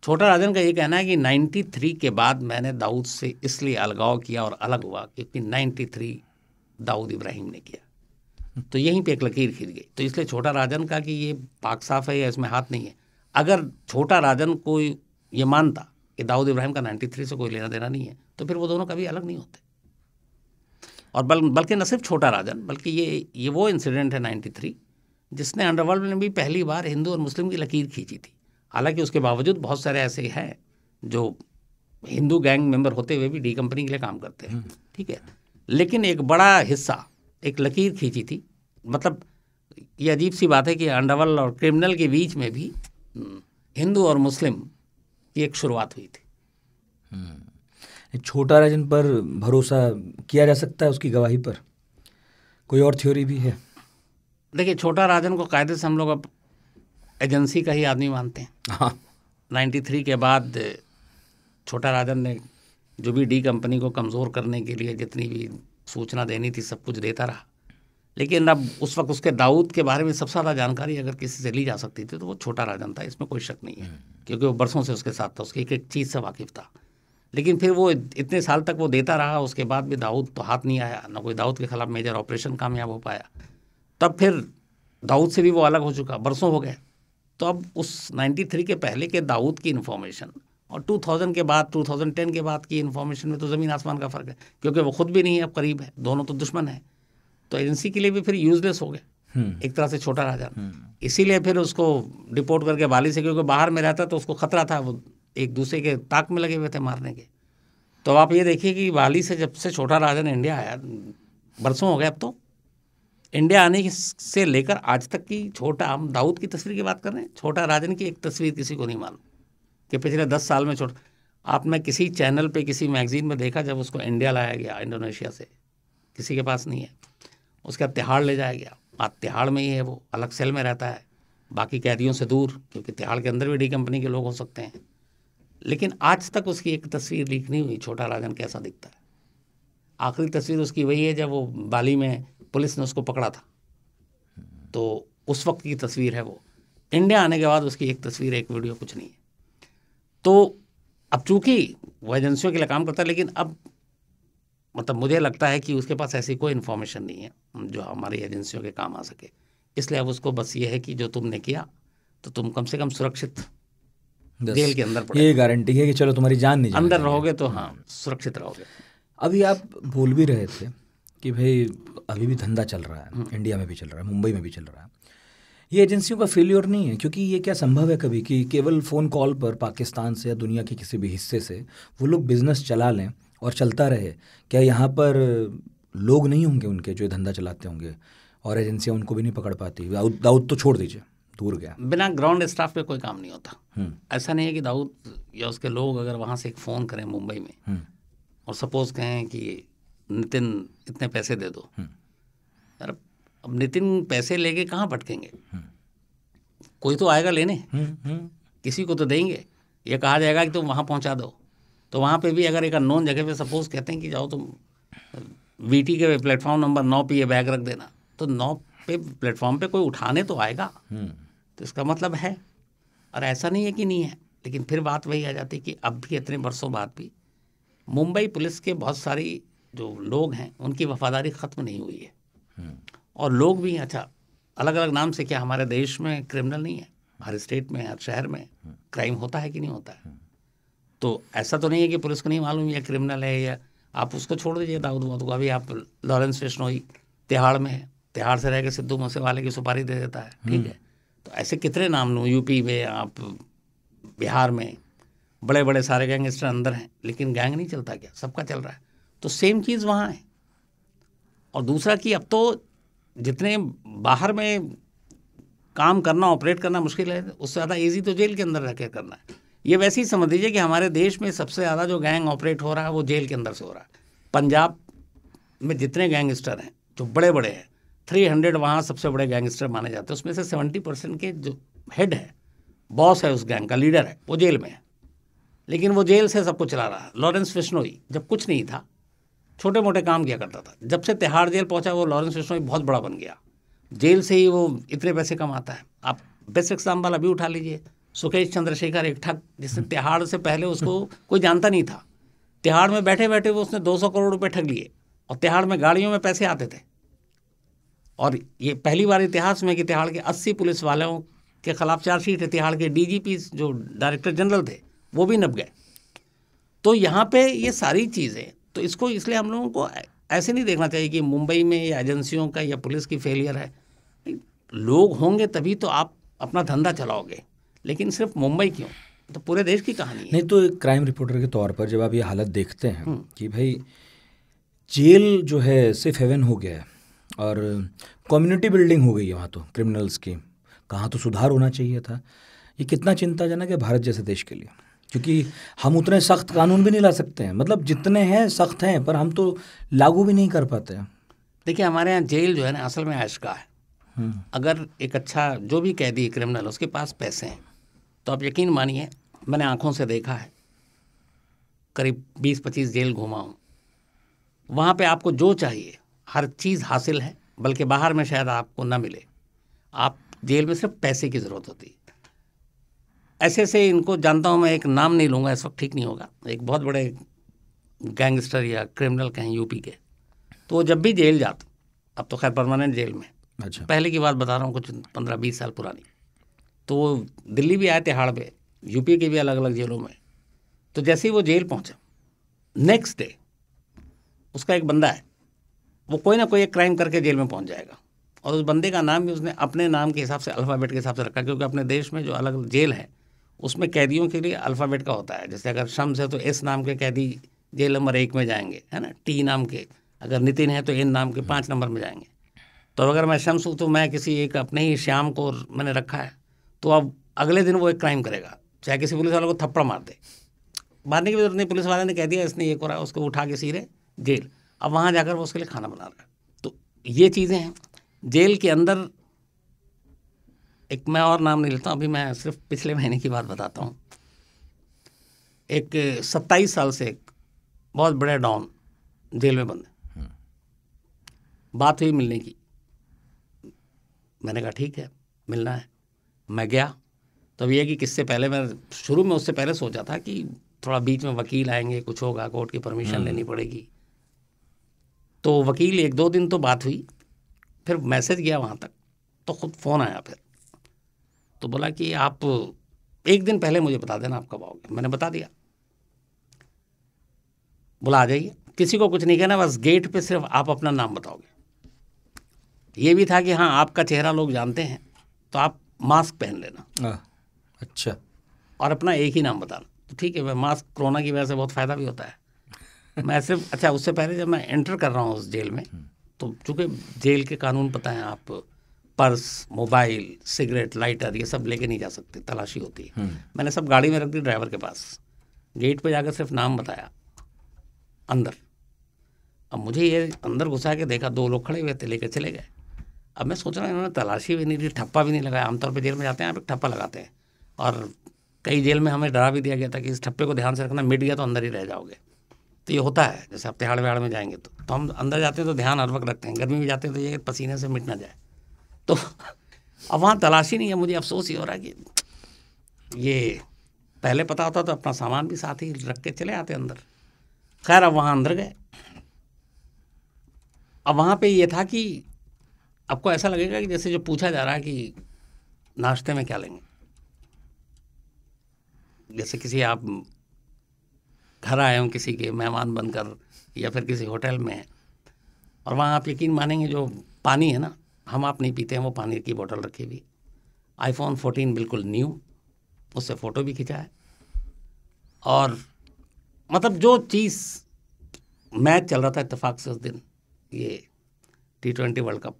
छोटा राजन का ये कहना है कि 93 के बाद मैंने दाऊद से इसलिए अलगाव किया और अलग हुआ क्योंकि 93 दाऊद इब्राहिम ने किया। तो यहीं पे एक लकीर खिंच गई। तो इसलिए छोटा राजन का कि ये पाक साफ है या इसमें हाथ नहीं है, अगर छोटा राजन को ये मानता कि दाऊद इब्राहिम का 93 से कोई लेना देना नहीं है, तो फिर वो दोनों कभी अलग नहीं होते। और बल्कि न सिर्फ छोटा राजन, बल्कि ये वो इंसिडेंट है 93 जिसने अंडरवर्ल्ड में भी पहली बार हिंदू और मुस्लिम की लकीर खींची थी। हालांकि उसके बावजूद बहुत सारे ऐसे हैं जो हिंदू गैंग मेंबर होते हुए भी डी कंपनी के लिए काम करते हैं, ठीक है, लेकिन एक बड़ा हिस्सा एक लकीर खींची थी। मतलब ये अजीब सी बात है कि अंडरवर्ल्ड और क्रिमिनल के बीच में भी हिंदू और मुस्लिम की एक शुरुआत हुई थी। छोटा राजन पर भरोसा किया जा सकता है, उसकी गवाही पर? कोई और थ्योरी भी है? देखिए, छोटा राजन को कायदे से हम लोग अब एजेंसी का ही आदमी मानते हैं। हाँ। 93 के बाद छोटा राजन ने जो भी डी कंपनी को कमज़ोर करने के लिए जितनी भी सूचना देनी थी सब कुछ देता रहा, लेकिन अब उस वक्त उसके दाऊद के बारे में सबसे ज़्यादा जानकारी अगर किसी से ली जा सकती थी तो वो छोटा राजन था, इसमें कोई शक नहीं है, क्योंकि वो बरसों से उसके साथ था, उसकी एक एक चीज़ से वाकिफ़ था। लेकिन फिर वो इतने साल तक वो देता रहा, उसके बाद भी दाऊद तो हाथ नहीं आया, ना कोई दाऊद के खिलाफ मेजर ऑपरेशन कामयाब हो पाया। तब फिर दाऊद से भी वो अलग हो चुका, बरसों हो गए। तो अब उस 93 के पहले के दाऊद की इन्फॉर्मेशन और 2000 के बाद 2010 के बाद की इन्फॉर्मेशन में तो ज़मीन आसमान का फ़र्क है, क्योंकि वो खुद भी नहीं है अब करीब है, दोनों तो दुश्मन है। तो एजेंसी के लिए भी फिर यूजलेस हो गए एक तरह से छोटा राजन। इसीलिए फिर उसको डिपोर्ट करके बाली से, क्योंकि बाहर में रहता तो उसको खतरा था, वो एक दूसरे के ताक में लगे हुए थे मारने के। तो आप ये देखिए कि बाली से जब से छोटा राजन इंडिया आया, बरसों हो गए, अब तो इंडिया आने से लेकर आज तक की छोटा, हम दाऊद की तस्वीर की बात कर रहे हैं, छोटा राजन की एक तस्वीर किसी को नहीं मालूम कि पिछले 10 साल में छोटा, आपने किसी चैनल पे किसी मैगजीन में देखा जब उसको इंडिया लाया गया इंडोनेशिया से, किसी के पास नहीं है। उसके बाद तिहाड़ ले जाया गया, आज तिहाड़ में ही है, वो अलग सेल में रहता है, बाकी कैदियों से दूर, क्योंकि तिहाड़ के अंदर भी डी कंपनी के लोग हो सकते हैं। लेकिन आज तक उसकी एक तस्वीर लीक नहीं हुई, छोटा राजन कैसा दिखता है। आखिरी तस्वीर उसकी वही है जब वो बाली में पुलिस ने उसको पकड़ा था, तो उस वक्त की तस्वीर है वो। इंडिया आने के बाद उसकी एक तस्वीर, एक वीडियो, कुछ नहीं है। तो अब चूंकि वो एजेंसियों के लिए काम करता है, लेकिन अब मतलब मुझे लगता है कि उसके पास ऐसी कोई इन्फॉर्मेशन नहीं है जो हमारी एजेंसियों के काम आ सके। इसलिए अब उसको बस ये है कि जो तुमने किया तो तुम कम से कम सुरक्षित जेल के अंदर पड़े, ये गारंटी है कि चलो तुम्हारी जान नहीं अंदर रहोगे तो हाँ सुरक्षित रहोगे। अभी आप बोल भी रहे थे कि भाई अभी भी धंधा चल रहा है, इंडिया में भी चल रहा है, मुंबई में भी चल रहा है। ये एजेंसियों का फेलियर नहीं है, क्योंकि ये क्या संभव है कभी कि केवल फ़ोन कॉल पर पाकिस्तान से या दुनिया के किसी भी हिस्से से वो लोग बिजनेस चला लें और चलता रहे? क्या यहाँ पर लोग नहीं होंगे उनके जो धंधा चलाते होंगे और एजेंसियाँ उनको भी नहीं पकड़ पाती? दाऊद तो छोड़ दीजिए, दूर गया। बिना ग्राउंड स्टाफ पे कोई काम नहीं होता। ऐसा नहीं है कि दाऊद या उसके लोग अगर वहाँ से एक फ़ोन करें मुंबई में और सपोज कहें कि नितिन इतने पैसे दे दो, यार अब नितिन पैसे लेके कहाँ भटकेंगे? कोई तो आएगा लेने, किसी को तो देंगे। ये कहा जाएगा कि तुम वहाँ पहुँचा दो, तो वहाँ पे भी अगर एक अननोन जगह पे सपोज कहते हैं कि जाओ तुम वीटी के प्लेटफॉर्म नंबर 9 पे ये बैग रख देना, तो 9 पे प्लेटफॉर्म पे कोई उठाने तो आएगा, तो इसका मतलब है। और ऐसा नहीं है कि नहीं है, लेकिन फिर बात वही आ जाती है कि अब भी इतने वर्षों बाद भी मुंबई पुलिस के बहुत सारी जो लोग हैं उनकी वफादारी ख़त्म नहीं हुई है। और लोग भी अच्छा अलग अलग नाम से, क्या हमारे देश में क्रिमिनल नहीं है? हर स्टेट में, हर शहर में क्राइम होता है कि नहीं होता है? तो ऐसा तो नहीं है कि पुलिस को नहीं मालूम ये क्रिमिनल है, या आप उसको छोड़ दीजिए दाऊद वाउद को। अभी आप लॉरेंस बिश्नोई तिहाड़ में है, तिहाड़ से रह के सिद्धू मूसेवाले की सुपारी दे देता है, ठीक है। तो ऐसे कितने नाम लूँ, यूपी में, आप बिहार में बड़े बड़े सारे गैंगस्टर अंदर हैं, लेकिन गैंग नहीं चलता क्या? सबका चल रहा है। तो सेम चीज़ वहाँ है। और दूसरा कि अब तो जितने बाहर में काम करना, ऑपरेट करना मुश्किल है, उससे ज़्यादा ईजी तो जेल के अंदर रह के करना है। ये वैसे ही समझ लीजिए कि हमारे देश में सबसे ज़्यादा जो गैंग ऑपरेट हो रहा है वो जेल के अंदर से हो रहा है। पंजाब में जितने गैंगस्टर हैं जो बड़े बड़े हैं, 300 वहाँ सबसे बड़े गैंगस्टर माने जाते हैं, उसमें से 70% के जो हेड है, बॉस है उस गैंग का, लीडर है, वो जेल में है। लेकिन वो जेल से सब कुछ चला रहा है। लॉरेंस बिश्नोई जब कुछ नहीं था, छोटे मोटे काम किया करता था, जब से तिहाड़ जेल पहुंचा वो लॉरेंस बिश्नोई बहुत बड़ा बन गया। जेल से ही वो इतने पैसे कमाता है। आप बेस्ट एग्जाम्पल अभी उठा लीजिए, सुकेश चंद्रशेखर, एक ठग, जिसने तिहाड़ से पहले उसको कोई जानता नहीं था। तिहाड़ में बैठे बैठे वो उसने 200 करोड़ रुपए ठग लिए, और तिहाड़ में गाड़ियों में पैसे आते थे। और ये पहली बार इतिहास में कि तिहाड़ के 80 पुलिस वालों के खिलाफ चार्जशीट है। तिहाड़ के डीजीपी जो डायरेक्टर जनरल थे वो भी नप गए। तो यहाँ पे ये सारी चीज़ें, तो इसको इसलिए हम लोगों को ऐसे नहीं देखना चाहिए कि मुंबई में या एजेंसियों का या पुलिस की फेलियर है। लोग होंगे तभी तो आप अपना धंधा चलाओगे, लेकिन सिर्फ मुंबई क्यों, तो पूरे देश की कहानी है। नहीं तो एक क्राइम रिपोर्टर के तौर पर जब आप ये हालत देखते हैं कि भाई जेल जो है सेफ हेवन हो गया है और कम्युनिटी बिल्डिंग हो गई है वहाँ, तो क्रिमिनल्स की कहाँ तो सुधार होना चाहिए था। ये कितना चिंताजनक है भारत जैसे देश के लिए, क्योंकि हम उतने सख्त कानून भी नहीं ला सकते हैं। मतलब जितने हैं सख्त हैं, पर हम तो लागू भी नहीं कर पाते हैं। देखिए हमारे यहाँ जेल जो है ना असल में ऐश का है। अगर एक अच्छा जो भी कैदी क्रिमिनल उसके पास पैसे हैं, तो आप यकीन मानिए, मैंने आंखों से देखा है, करीब 20-25 जेल घूमा हूँ, वहाँ पे आपको जो चाहिए हर चीज़ हासिल है, बल्कि बाहर में शायद आपको ना मिले। आप जेल में सिर्फ पैसे की ज़रूरत होती है। ऐसे ऐसे इनको जानता हूँ मैं, एक नाम नहीं लूँगा इस वक्त, ठीक नहीं होगा। एक बहुत बड़े गैंगस्टर या क्रिमिनल कहें यूपी के, तो वो जब भी जेल जाते, अब तो खैर परमानेंट जेल में, अच्छा, पहले की बात बता रहा हूँ, कुछ 15-20 साल पुरानी, तो वो दिल्ली भी आए तिहाड़ पे, यूपी के भी अलग अलग जेलों में। तो जैसे ही वो जेल पहुँचा, नेक्स्ट डे उसका एक बंदा है, वो कोई ना कोई एक क्राइम करके जेल में पहुँच जाएगा। और उस बंदे का नाम भी उसने अपने नाम के हिसाब से, अल्फ़ाबेट के हिसाब से रखा, क्योंकि अपने देश में जो अलग अलग जेल है उसमें कैदियों के लिए अल्फ़ाबेट का होता है। जैसे अगर शम्स है तो एस नाम के कैदी जेल नंबर 1 में जाएंगे, है ना, टी नाम के, अगर नितिन है तो एन नाम के 5 नंबर में जाएंगे। तो अगर मैं शम्स हूँ तो मैं किसी एक अपने ही श्याम को मैंने रखा है, तो अब अगले दिन वो एक क्राइम करेगा, चाहे किसी पुलिस वाले को थप्पड़ मार दे, मारने की जरूरत नहीं, पुलिस वाले ने कह दिया इसने ये करा, उसको उठा के सीधे जेल। अब वहाँ जाकर वो उसके लिए खाना बना रहा है। तो ये चीज़ें हैं जेल के अंदर। एक मैं और नाम नहीं लेता हूँ, अभी मैं सिर्फ पिछले महीने की बात बताता हूँ। एक 27 साल से एक बहुत बड़े डॉन जेल में बंद है। बात हुई मिलने की, मैंने कहा ठीक है मिलना है, मैं गया। तो अब ये कि किससे पहले मैं शुरू में उससे पहले सोचा था कि थोड़ा बीच में वकील आएंगे, कुछ होगा, कोर्ट की परमिशन लेनी पड़ेगी। तो वकील 1-2 दिन तो बात हुई, फिर मैसेज गया वहाँ तक, तो खुद फ़ोन आया फिर, तो बोला कि आप 1 दिन पहले मुझे बता देना आप कब आओगे। मैंने बता दिया, बोला आ जाइए, किसी को कुछ नहीं कहना, बस गेट पे सिर्फ आप अपना नाम बताओगे। ये भी था कि हाँ आपका चेहरा लोग जानते हैं तो आप मास्क पहन लेना। अच्छा, और अपना एक ही नाम बताना। तो ठीक है, मैं मास्क कोरोना की वजह से बहुत फ़ायदा भी होता है। मैं सिर्फ अच्छा उससे पहले जब मैं एंटर कर रहा हूँ उस जेल में, तो चूँकि जेल के कानून पता है, आप पर्स, मोबाइल, सिगरेट, लाइटर, ये सब लेके नहीं जा सकते, तलाशी होती है। मैंने सब गाड़ी में रख दी ड्राइवर के पास, गेट पे जाकर सिर्फ नाम बताया, अंदर। अब मुझे ये अंदर घुसा के देखा, 2 लोग खड़े हुए थे, लेकर चले गए। अब मैं सोच रहा हूँ इन्होंने तलाशी भी नहीं दी, ठप्पा भी नहीं लगाया। आमतौर पे जेल में जाते हैं आप एक ठप्पा लगाते हैं, और कई जेल में हमें डरा भी दिया गया था कि इस ठप्पे को ध्यान से रखना, मिट गया तो अंदर ही रह जाओगे। तो ये होता है, जैसे आप तिहाड़ विहाड़ में जाएंगे तो हम अंदर जाते हैं तो ध्यान हर वक्त रखते हैं, गर्मी में जाते हैं तो ये पसीने से मिट ना जाए। तो अब वहाँ तलाशी नहीं है। मुझे अफसोस ही हो रहा है कि ये पहले पता होता तो अपना सामान भी साथ ही रख के चले आते अंदर। खैर अब वहाँ अंदर गए। अब वहाँ पे ये था कि आपको ऐसा लगेगा कि जैसे जो पूछा जा रहा है कि नाश्ते में क्या लेंगे, जैसे किसी आप घर आए हों किसी के मेहमान बनकर, या फिर किसी होटल में, और वहाँ आप यकीन मानेंगे जो पानी है ना, हम आप नहीं पीते हैं, वो पानी की बोतल रखी हुई, iPhone 14 बिल्कुल न्यू, उससे फ़ोटो भी खिंचा है। और मतलब जो चीज़, मैच चल रहा था इत्तेफाक से उस दिन, ये T20 वर्ल्ड कप,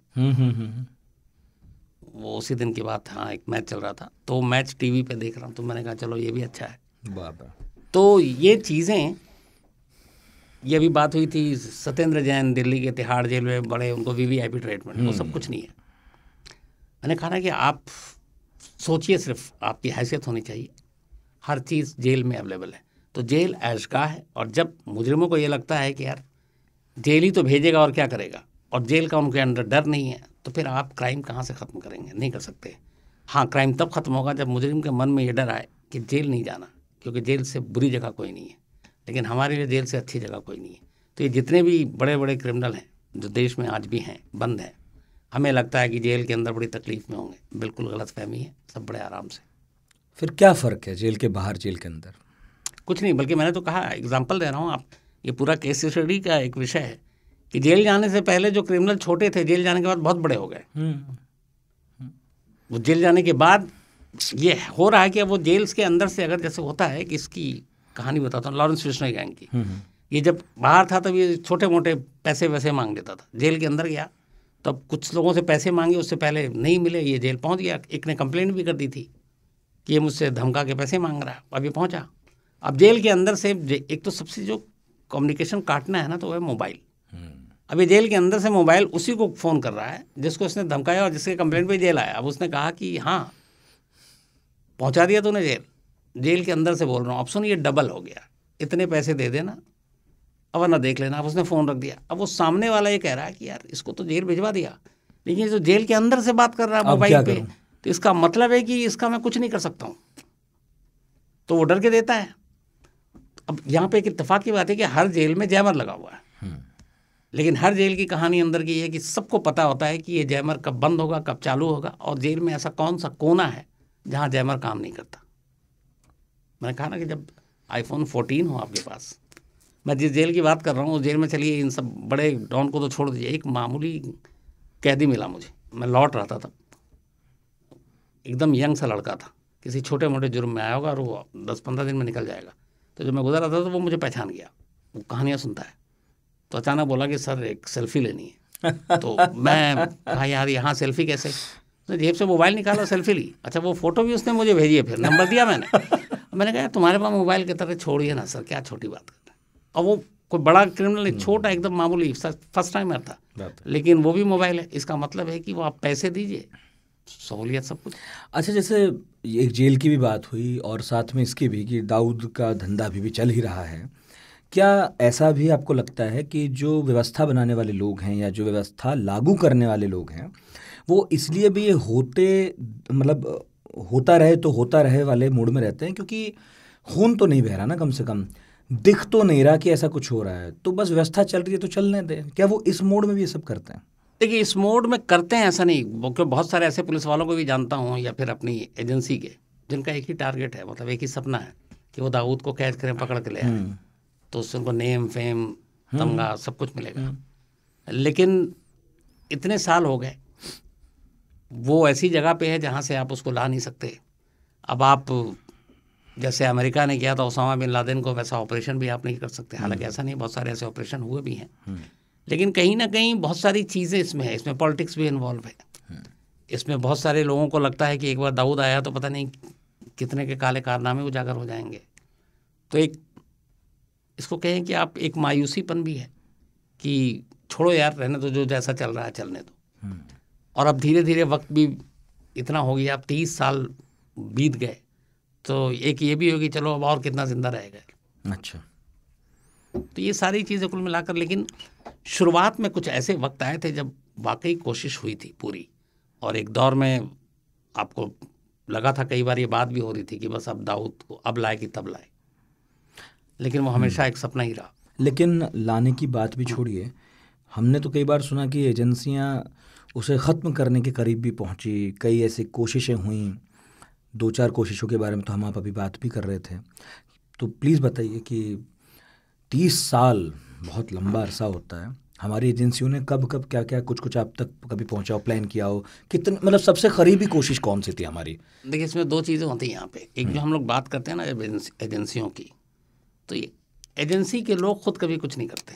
वो उसी दिन की बात। हाँ, एक मैच चल रहा था, तो मैच टीवी पे देख रहा हूँ, तो मैंने कहा चलो ये भी अच्छा है। तो ये चीज़ें, ये अभी बात हुई थी सत्येंद्र जैन दिल्ली के तिहाड़ जेल में बड़े, उनको VVIP ट्रीटमेंट, वो सब कुछ नहीं है। मैंने कहा ना कि आप सोचिए, सिर्फ आपकी हैसियत होनी चाहिए, हर चीज़ जेल में अवेलेबल है। तो जेल ऐशगाह है, और जब मुजरिमों को ये लगता है कि यार जेल ही तो भेजेगा और क्या करेगा, और जेल का उनके अंदर डर नहीं है, तो फिर आप क्राइम कहाँ से ख़त्म करेंगे? नहीं कर सकते। हाँ, क्राइम तब ख़त्म होगा जब मुजरिम के मन में ये डर आए कि जेल नहीं जाना, क्योंकि जेल से बुरी जगह कोई नहीं है, लेकिन हमारे लिए जेल से अच्छी जगह कोई नहीं है। तो ये जितने भी बड़े बड़े क्रिमिनल हैं जो देश में आज भी हैं, बंद हैं, हमें लगता है कि जेल के अंदर बड़ी तकलीफ में होंगे, बिल्कुल गलतफहमी है, सब बड़े आराम से। फिर क्या फ़र्क है जेल के बाहर, जेल के अंदर? कुछ नहीं, बल्कि मैंने तो कहा, एग्जाम्पल दे रहा हूँ। आप, ये पूरा केस स्टडी का एक विषय है कि जेल जाने से पहले जो क्रिमिनल छोटे थे, जेल जाने के बाद बहुत बड़े हो गए। वो जेल जाने के बाद ये हो रहा है कि अब वो जेल्स के अंदर से, अगर जैसे होता है कि इसकी कहानी बताता हूँ, लॉरेंस फिश्नर गैंग की। ये जब बाहर था तब ये छोटे मोटे पैसे वैसे मांग देता था, जेल के अंदर गया तब कुछ लोगों से पैसे मांगे, उससे पहले नहीं मिले, ये जेल पहुंच गया। एक ने कंप्लेंट भी कर दी थी कि ये मुझसे धमका के पैसे मांग रहा है, अब ये पहुंचा। अब जेल के अंदर से एक तो सबसे जो कम्युनिकेशन काटना है ना, तो वह मोबाइल। अब ये जेल के अंदर से मोबाइल उसी को फ़ोन कर रहा है जिसको इसने धमकाया और जिसके कंप्लेंट पे जेल आया। अब उसने कहा कि हाँ, पहुंचा दिया तूने जेल, जेल के अंदर से बोल रहा हूँ, अब सुन ये डबल हो गया, इतने पैसे दे देना, अब वरना देख लेना। अब उसने फ़ोन रख दिया। अब वो सामने वाला ये कह रहा है कि यार इसको तो जेल भिजवा दिया, लेकिन ये जो जेल के अंदर से बात कर रहा है मोबाइल पे, तो इसका मतलब है कि इसका मैं कुछ नहीं कर सकता हूँ। तो वो डर के देता है। अब यहाँ पे एक इत्तेफाक की बात है कि हर जेल में जैमर लगा हुआ है, लेकिन हर जेल की कहानी अंदर की है कि सबको पता होता है कि ये जैमर कब बंद होगा, कब चालू होगा, और जेल में ऐसा कौन सा कोना है जहाँ जैमर काम नहीं करता। मैंने कहा ना कि जब iPhone 14 हो आपके पास, मैं जिस जेल की बात कर रहा हूँ उस जेल में, चलिए इन सब बड़े डॉन को तो छोड़ दीजिए, एक मामूली कैदी मिला मुझे, मैं लौट रहा था तब, एकदम यंग सा लड़का था, किसी छोटे मोटे जुर्म में आया होगा और वो 10-15 दिन में निकल जाएगा। तो जब मैं गुजर रहा था तो वो मुझे पहचान गया, वो कहानियाँ सुनता है, तो अचानक बोला कि सर एक सेल्फी लेनी है। तो मैं कहा यार यहाँ सेल्फी कैसे? तो जेब से मोबाइल निकाला, सेल्फी ली। अच्छा, वो फ़ोटो भी उसने मुझे भेजी है, फिर नंबर दिया मैंने कहा तुम्हारे पास मोबाइल की तरह छोड़िए ना सर, क्या छोटी बात कर रहे हैं। और वो कोई बड़ा क्रिमिनल नहीं, छोटा एकदम मामूली फर्स्ट टाइमर था, लेकिन वो भी मोबाइल है। इसका मतलब है कि वो आप पैसे दीजिए, सहूलियत सब कुछ। अच्छा, जैसे एक जेल की भी बात हुई और साथ में इसकी भी कि दाऊद का धंधा अभी भी चल ही रहा है, क्या ऐसा भी आपको लगता है कि जो व्यवस्था बनाने वाले लोग हैं या जो व्यवस्था लागू करने वाले लोग हैं, वो इसलिए भी ये होता रहे तो होता रहे वाले मूड में रहते हैं, क्योंकि खून तो नहीं बह रहा ना, कम से कम दिख तो नहीं रहा कि ऐसा कुछ हो रहा है, तो बस व्यवस्था चल रही है तो चलने दें? क्या वो इस मोड में भी ये सब करते हैं? देखिए, इस मोड में करते हैं ऐसा नहीं, क्योंकि बहुत सारे ऐसे पुलिस वालों को भी जानता हूँ या फिर अपनी एजेंसी के, जिनका एक ही टारगेट है, मतलब एक ही सपना है कि वो दाऊद को कैद करें, पकड़ के ले आए, तो उससे उनको नेम फेम तमगा सब कुछ मिलेगा। लेकिन इतने साल हो गए, वो ऐसी जगह पे है जहाँ से आप उसको ला नहीं सकते। अब आप जैसे अमेरिका ने किया था ओसामा बिन लादेन को, वैसा ऑपरेशन भी आप नहीं कर सकते। हालांकि ऐसा नहीं, बहुत सारे ऐसे ऑपरेशन हुए भी हैं, लेकिन कहीं ना कहीं बहुत सारी चीज़ें इसमें है, इसमें पॉलिटिक्स भी इन्वॉल्व है। इसमें बहुत सारे लोगों को लगता है कि एक बार दाऊद आया तो पता नहीं कितने के काले कारनामे उजागर हो जाएंगे। तो एक इसको कहें कि आप एक मायूसीपन भी है कि छोड़ो यार, रहने तो, जो जैसा चल रहा है चलने दो। और अब धीरे धीरे वक्त भी इतना हो गया, अब 30 साल बीत गए, तो एक ये भी होगी चलो अब और कितना जिंदा रहेगा। अच्छा, तो ये सारी चीज़ें कुल मिलाकर, लेकिन शुरुआत में कुछ ऐसे वक्त आए थे जब वाकई कोशिश हुई थी पूरी, और एक दौर में आपको लगा था, कई बार ये बात भी हो रही थी कि बस अब दाऊद को अब लाए कि तब लाए, लेकिन वो हमेशा एक सपना ही रहा। लेकिन लाने की बात भी छोड़िए, हमने तो कई बार सुना कि एजेंसियां उसे ख़त्म करने के करीब भी पहुंची, कई ऐसी कोशिशें हुई, 2-4 कोशिशों के बारे में तो हम आप अभी बात भी कर रहे थे। तो प्लीज़ बताइए कि 30 साल बहुत लंबा अरसा होता है, हमारी एजेंसियों ने कब कब क्या क्या कुछ आप तक कभी पहुंचा, प्लान किया हो, कितने, मतलब सबसे करीबी कोशिश कौन सी थी हमारी? देखिए, इसमें 2 चीज़ें होती हैं यहाँ पे। एक जो हम लोग बात करते हैं ना जब एजेंसियों की, तो ये एजेंसी के लोग खुद कभी कुछ नहीं करते,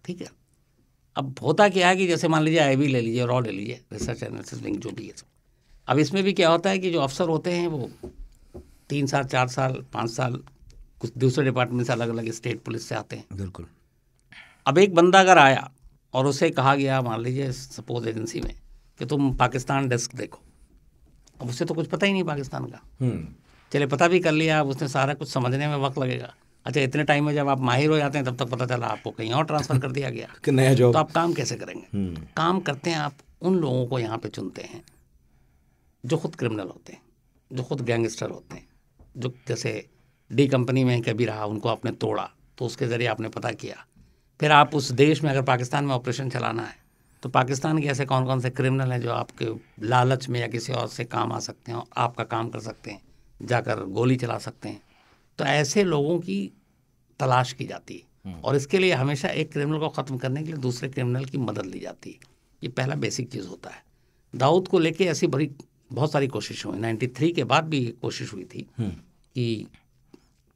ठीक है। अब होता क्या है कि जैसे मान लीजिए IB ले लीजिए, रॉ ले लीजिए, रिसर्च एनालिसिस विंग जो भी है। अब इसमें भी क्या होता है कि जो अफसर होते हैं वो 3 साल 4 साल 5 साल कुछ दूसरे डिपार्टमेंट से, अलग अलग स्टेट पुलिस से आते हैं। बिल्कुल। अब एक बंदा अगर आया और उसे कहा गया, मान लीजिए सपोज एजेंसी में, कि तुम पाकिस्तान डेस्क देखो, अब उसे तो कुछ पता ही नहीं पाकिस्तान का। चले पता भी कर लिया, अब उसने सारा कुछ समझने में वक्त लगेगा। अच्छा, इतने टाइम में जब आप माहिर हो जाते हैं तब तक पता चला आपको कहीं और ट्रांसफ़र कर दिया गया कि नया जॉब। तो आप काम कैसे करेंगे? काम करते हैं आप उन लोगों को यहाँ पे चुनते हैं जो खुद क्रिमिनल होते हैं, जो खुद गैंगस्टर होते हैं, जो जैसे डी कंपनी में कभी रहा, उनको आपने तोड़ा तो उसके ज़रिए आपने पता किया। फिर आप उस देश में, अगर पाकिस्तान में ऑपरेशन चलाना है, तो पाकिस्तान के ऐसे कौन कौन से क्रिमिनल हैं जो आपके लालच में या किसी और से काम आ सकते हैं और आपका काम कर सकते हैं, जाकर गोली चला सकते हैं। तो ऐसे लोगों की तलाश की जाती है, और इसके लिए हमेशा एक क्रिमिनल को ख़त्म करने के लिए दूसरे क्रिमिनल की मदद ली जाती है। ये पहला बेसिक चीज़ होता है। दाऊद को लेके ऐसी बड़ी बहुत सारी कोशिशें हुई, 93 के बाद भी कोशिश हुई थी कि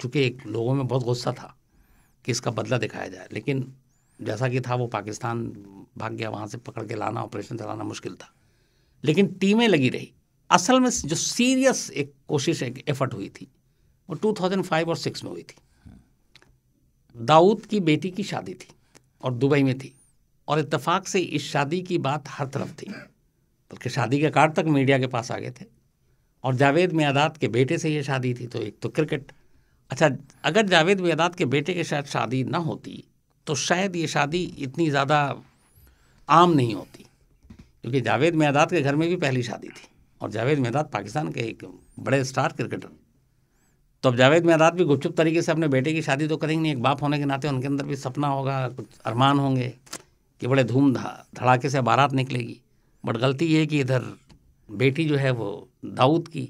चूँकि एक लोगों में बहुत गुस्सा था कि इसका बदला दिखाया जाए, लेकिन जैसा कि था वो पाकिस्तान भाग गया, वहाँ से पकड़ के लाना, ऑपरेशन चलाना मुश्किल था, लेकिन टीमें लगी रही। असल में जो सीरियस एक कोशिश, एक एफर्ट हुई थी, वो 2005 और 6 में हुई थी। दाऊद की बेटी की शादी थी और दुबई में थी, और इत्तेफाक से इस शादी की बात हर तरफ थी, बल्कि शादी के कार्ड तक मीडिया के पास आ गए थे। और जावेद मियादाद के बेटे से ये शादी थी, तो एक तो क्रिकेट। अच्छा, अगर जावेद मियादाद के बेटे के साथ शादी ना होती तो शायद ये शादी इतनी ज़्यादा आम नहीं होती, क्योंकि जावेद मियादाद के घर में भी पहली शादी थी, और जावेद मियादाद पाकिस्तान के एक बड़े स्टार क्रिकेटर। तो अब जावेद मियादाद भी गुपचुप तरीके से अपने बेटे की शादी तो करेंगे नहीं, एक बाप होने के नाते उनके अंदर भी सपना होगा, कुछ अरमान होंगे कि बड़े धूम धड़ाके से बारात निकलेगी। बट गलती ये है कि इधर बेटी जो है वो दाऊद की,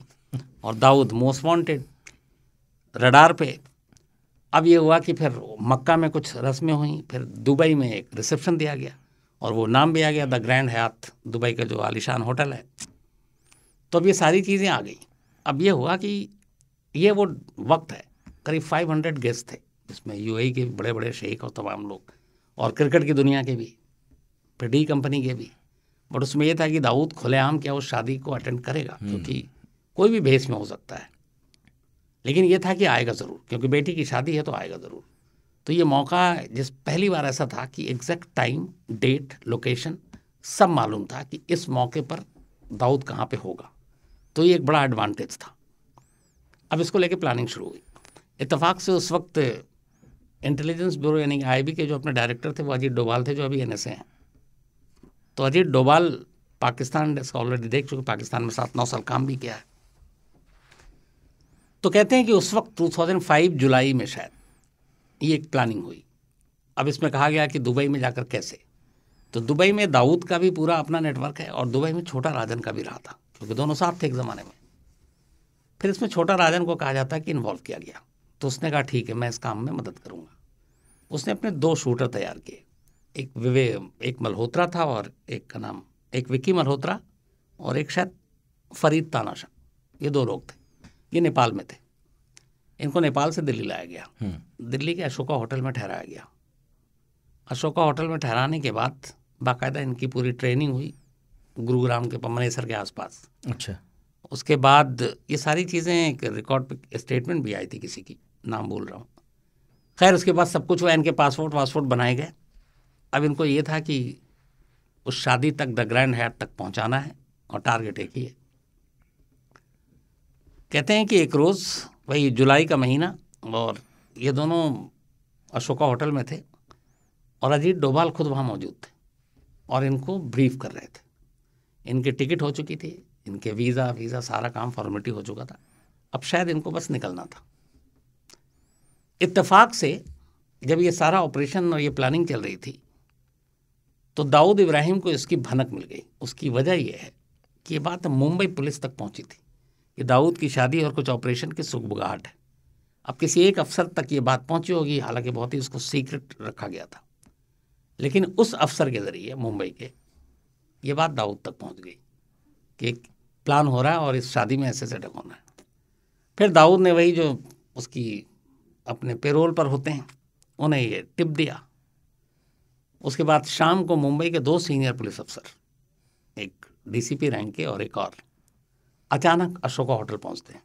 और दाऊद मोस्ट वांटेड रडार पे। अब ये हुआ कि फिर मक्का में कुछ रस्में हुई, फिर दुबई में एक रिसेप्शन दिया गया, और वो नाम भी आ गया द ग्रैंड हयात, दुबई का जो आलीशान होटल है। तो अब ये सारी चीज़ें आ गई। अब ये हुआ कि ये वो वक्त है, करीब 500 गेस्ट थे, जिसमें UAE के बड़े बड़े शेख और तमाम लोग, और क्रिकेट की दुनिया के भी, फिर डी कंपनी के भी। बट उसमें यह था कि दाऊद खुलेआम क्या उस शादी को अटेंड करेगा, क्योंकि कोई भी भेस में हो सकता है, लेकिन ये था कि आएगा ज़रूर, क्योंकि बेटी की शादी है तो आएगा ज़रूर। तो ये मौका, जिस पहली बार ऐसा था कि एग्जैक्ट टाइम, डेट, लोकेशन सब मालूम था कि इस मौके पर दाऊद कहाँ पे होगा, तो ये एक बड़ा एडवांटेज था। अब इसको लेके प्लानिंग शुरू हुई। इत्तेफाक से उस वक्त इंटेलिजेंस ब्यूरो यानी IB के जो अपने डायरेक्टर थे वो अजीत डोभाल थे, जो अभी NSA हैं। तो अजीत डोभाल पाकिस्तान डेस्क ऑलरेडी देख चुके, पाकिस्तान में 7-9 साल काम भी किया है। तो कहते हैं कि उस वक्त 2005 जुलाई में शायद ये एक प्लानिंग हुई। अब इसमें कहा गया कि दुबई में जाकर कैसे, तो दुबई में दाऊद का भी पूरा अपना नेटवर्क है, और दुबई में छोटा राजन का भी रहा था, क्योंकि दोनों साथ थे एक ज़माने में। फिर इसमें छोटा राजन को कहा जाता है कि इन्वॉल्व किया गया, तो उसने कहा ठीक है, मैं इस काम में मदद करूँगा। उसने अपने 2 शूटर तैयार किए, एक मल्होत्रा था और एक का नाम, एक विक्की मल्होत्रा और एक शायद फरीद तानाशाह, ये 2 लोग थे। ये नेपाल में थे। इनको नेपाल से दिल्ली लाया गया, दिल्ली के अशोका होटल में ठहराया गया। अशोका होटल में ठहराने के बाद बाकायदा इनकी पूरी ट्रेनिंग हुई, गुरुग्राम के पम्मनेसर के आसपास। अच्छा। उसके बाद ये सारी चीज़ें एक रिकॉर्ड पे स्टेटमेंट भी आई थी किसी की, नाम बोल रहा हूँ। खैर उसके बाद सब कुछ हुआ, इनके पासपोर्ट बनाए गए। अब इनको ये था कि उस शादी तक, द ग्रैंड हयात तक पहुंचाना है और टारगेट एक ही है। कहते हैं कि एक रोज़ वही जुलाई का महीना, और ये दोनों अशोका होटल में थे और अजीत डोभाल खुद वहाँ मौजूद थे और इनको ब्रीफ कर रहे थे। इनकी टिकट हो चुकी थी, इनके वीज़ा सारा काम फॉर्मेलिटी हो चुका था, अब शायद इनको बस निकलना था। इत्तेफाक से जब ये सारा ऑपरेशन और ये प्लानिंग चल रही थी तो दाऊद इब्राहिम को इसकी भनक मिल गई। उसकी वजह यह है कि ये बात मुंबई पुलिस तक पहुंची थी कि दाऊद की शादी और कुछ ऑपरेशन की सुगबुगाहट है। अब किसी एक अफसर तक ये बात पहुंची होगी, हालांकि बहुत ही उसको सीक्रेट रखा गया था, लेकिन उस अफसर के ज़रिए मुंबई के ये बात दाऊद तक पहुंच गई कि एक प्लान हो रहा है और इस शादी में ऐसे सेटअप होना है। फिर दाऊद ने वही जो उसकी अपने पेरोल पर होते हैं उन्हें ये टिप दिया। उसके बाद शाम को मुंबई के 2 सीनियर पुलिस अफसर, एक डीसीपी रैंक के और एक और, अचानक अशोका होटल पहुंचते हैं।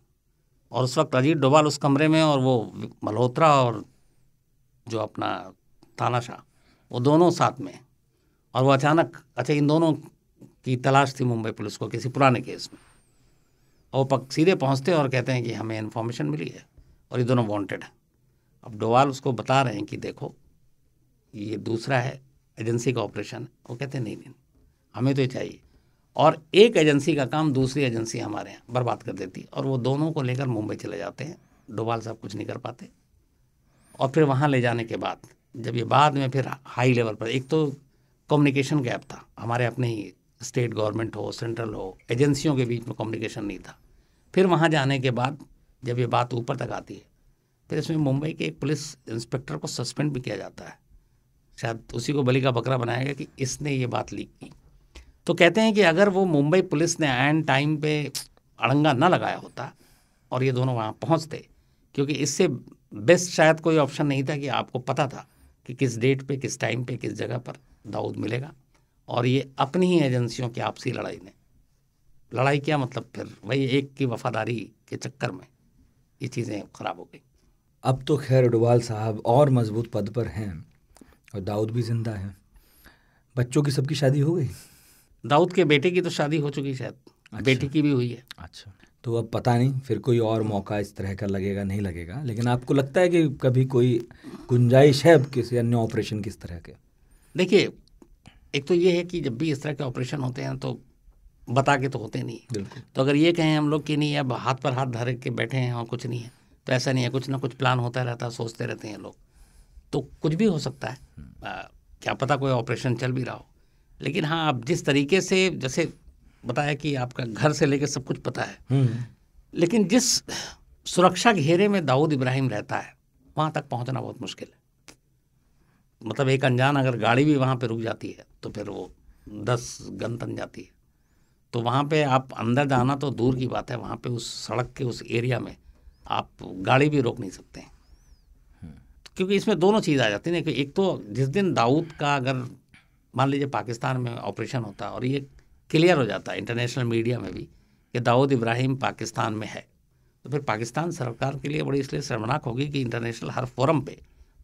और उस वक्त अजीत डोभाल उस कमरे में और वो मल्होत्रा और जो अपना तानाशाह, वो दोनों साथ में। और वो अचानक, अच्छा इन दोनों की तलाश थी मुंबई पुलिस को किसी पुराने केस में, और वो सीधे पहुंचते हैं और कहते हैं कि हमें इन्फॉर्मेशन मिली है और ये दोनों वांटेड हैं। अब डोभाल उसको बता रहे हैं कि देखो ये दूसरा है, एजेंसी का ऑपरेशन है। वो कहते हैं नहीं हमें तो ये चाहिए, और एक एजेंसी का काम दूसरी एजेंसी हमारे यहाँ बर्बाद कर देती, और वो दोनों को लेकर मुंबई चले जाते हैं। डोभाल साहब कुछ नहीं कर पाते, और फिर वहाँ ले जाने के बाद जब ये बाद में फिर हाई लेवल पर, एक तो कम्युनिकेशन गैप था, हमारे अपने ही स्टेट गवर्नमेंट हो, सेंट्रल हो, एजेंसियों के बीच में कम्युनिकेशन नहीं था। फिर वहाँ जाने के बाद जब ये बात ऊपर तक आती है, फिर इसमें मुंबई के एक पुलिस इंस्पेक्टर को सस्पेंड भी किया जाता है। शायद उसी को बलि का बकरा बनाया गया कि इसने ये बात लीक की। तो कहते हैं कि अगर वो मुंबई पुलिस ने एंड टाइम पे अड़ंगा न लगाया होता और ये दोनों वहाँ पहुँचते, क्योंकि इससे बेस्ट शायद कोई ऑप्शन नहीं था कि आपको पता था कि किस डेट पे, किस टाइम पे, किस जगह पर दाऊद मिलेगा, और ये अपनी ही एजेंसियों की आपसी लड़ाई ने, लड़ाई क्या मतलब फिर वही एक की वफादारी के चक्कर में ये चीज़ें ख़राब हो गई। अब तो खैर डोभाल साहब और मजबूत पद पर हैं और दाऊद भी जिंदा है। बच्चों की सबकी शादी हो गई? दाऊद के बेटे की तो शादी हो चुकी शायद। अच्छा। बेटी की भी हुई है। अच्छा, तो अब पता नहीं फिर कोई और मौका इस तरह का लगेगा नहीं लगेगा, लेकिन आपको लगता है कि कभी कोई गुंजाइश है किसी अन्य ऑपरेशन किस तरह के? देखिए, एक तो ये है कि जब भी इस तरह के ऑपरेशन होते हैं तो बता के तो होते नहीं। तो अगर ये कहें हम लोग कि नहीं अब हाथ पर हाथ धर के बैठे हैं और कुछ नहीं है, तो ऐसा नहीं है। कुछ ना कुछ प्लान होता रहता है, सोचते रहते हैं लोग, तो कुछ भी हो सकता है। क्या पता कोई ऑपरेशन चल भी रहा हो। लेकिन हाँ, अब जिस तरीके से जैसे बताया कि आपका घर से लेकर सब कुछ पता है, लेकिन जिस सुरक्षा घेरे में दाऊद इब्राहिम रहता है वहाँ तक पहुँचना बहुत मुश्किल है। मतलब एक अनजान अगर गाड़ी भी वहाँ पे रुक जाती है तो फिर वो 10 गन तन जाती है। तो वहाँ पे आप अंदर जाना तो दूर की बात है, वहाँ पे उस सड़क के उस एरिया में आप गाड़ी भी रोक नहीं सकते हैं। क्योंकि इसमें दोनों चीज़ आ जाती है ना, कि एक तो जिस दिन दाऊद का अगर मान लीजिए पाकिस्तान में ऑपरेशन होता है और ये क्लियर हो जाता है इंटरनेशनल मीडिया में भी कि दाऊद इब्राहिम पाकिस्तान में है, तो फिर पाकिस्तान सरकार के लिए बड़ी इसलिए शर्मनाक होगी कि इंटरनेशनल हर फोरम पे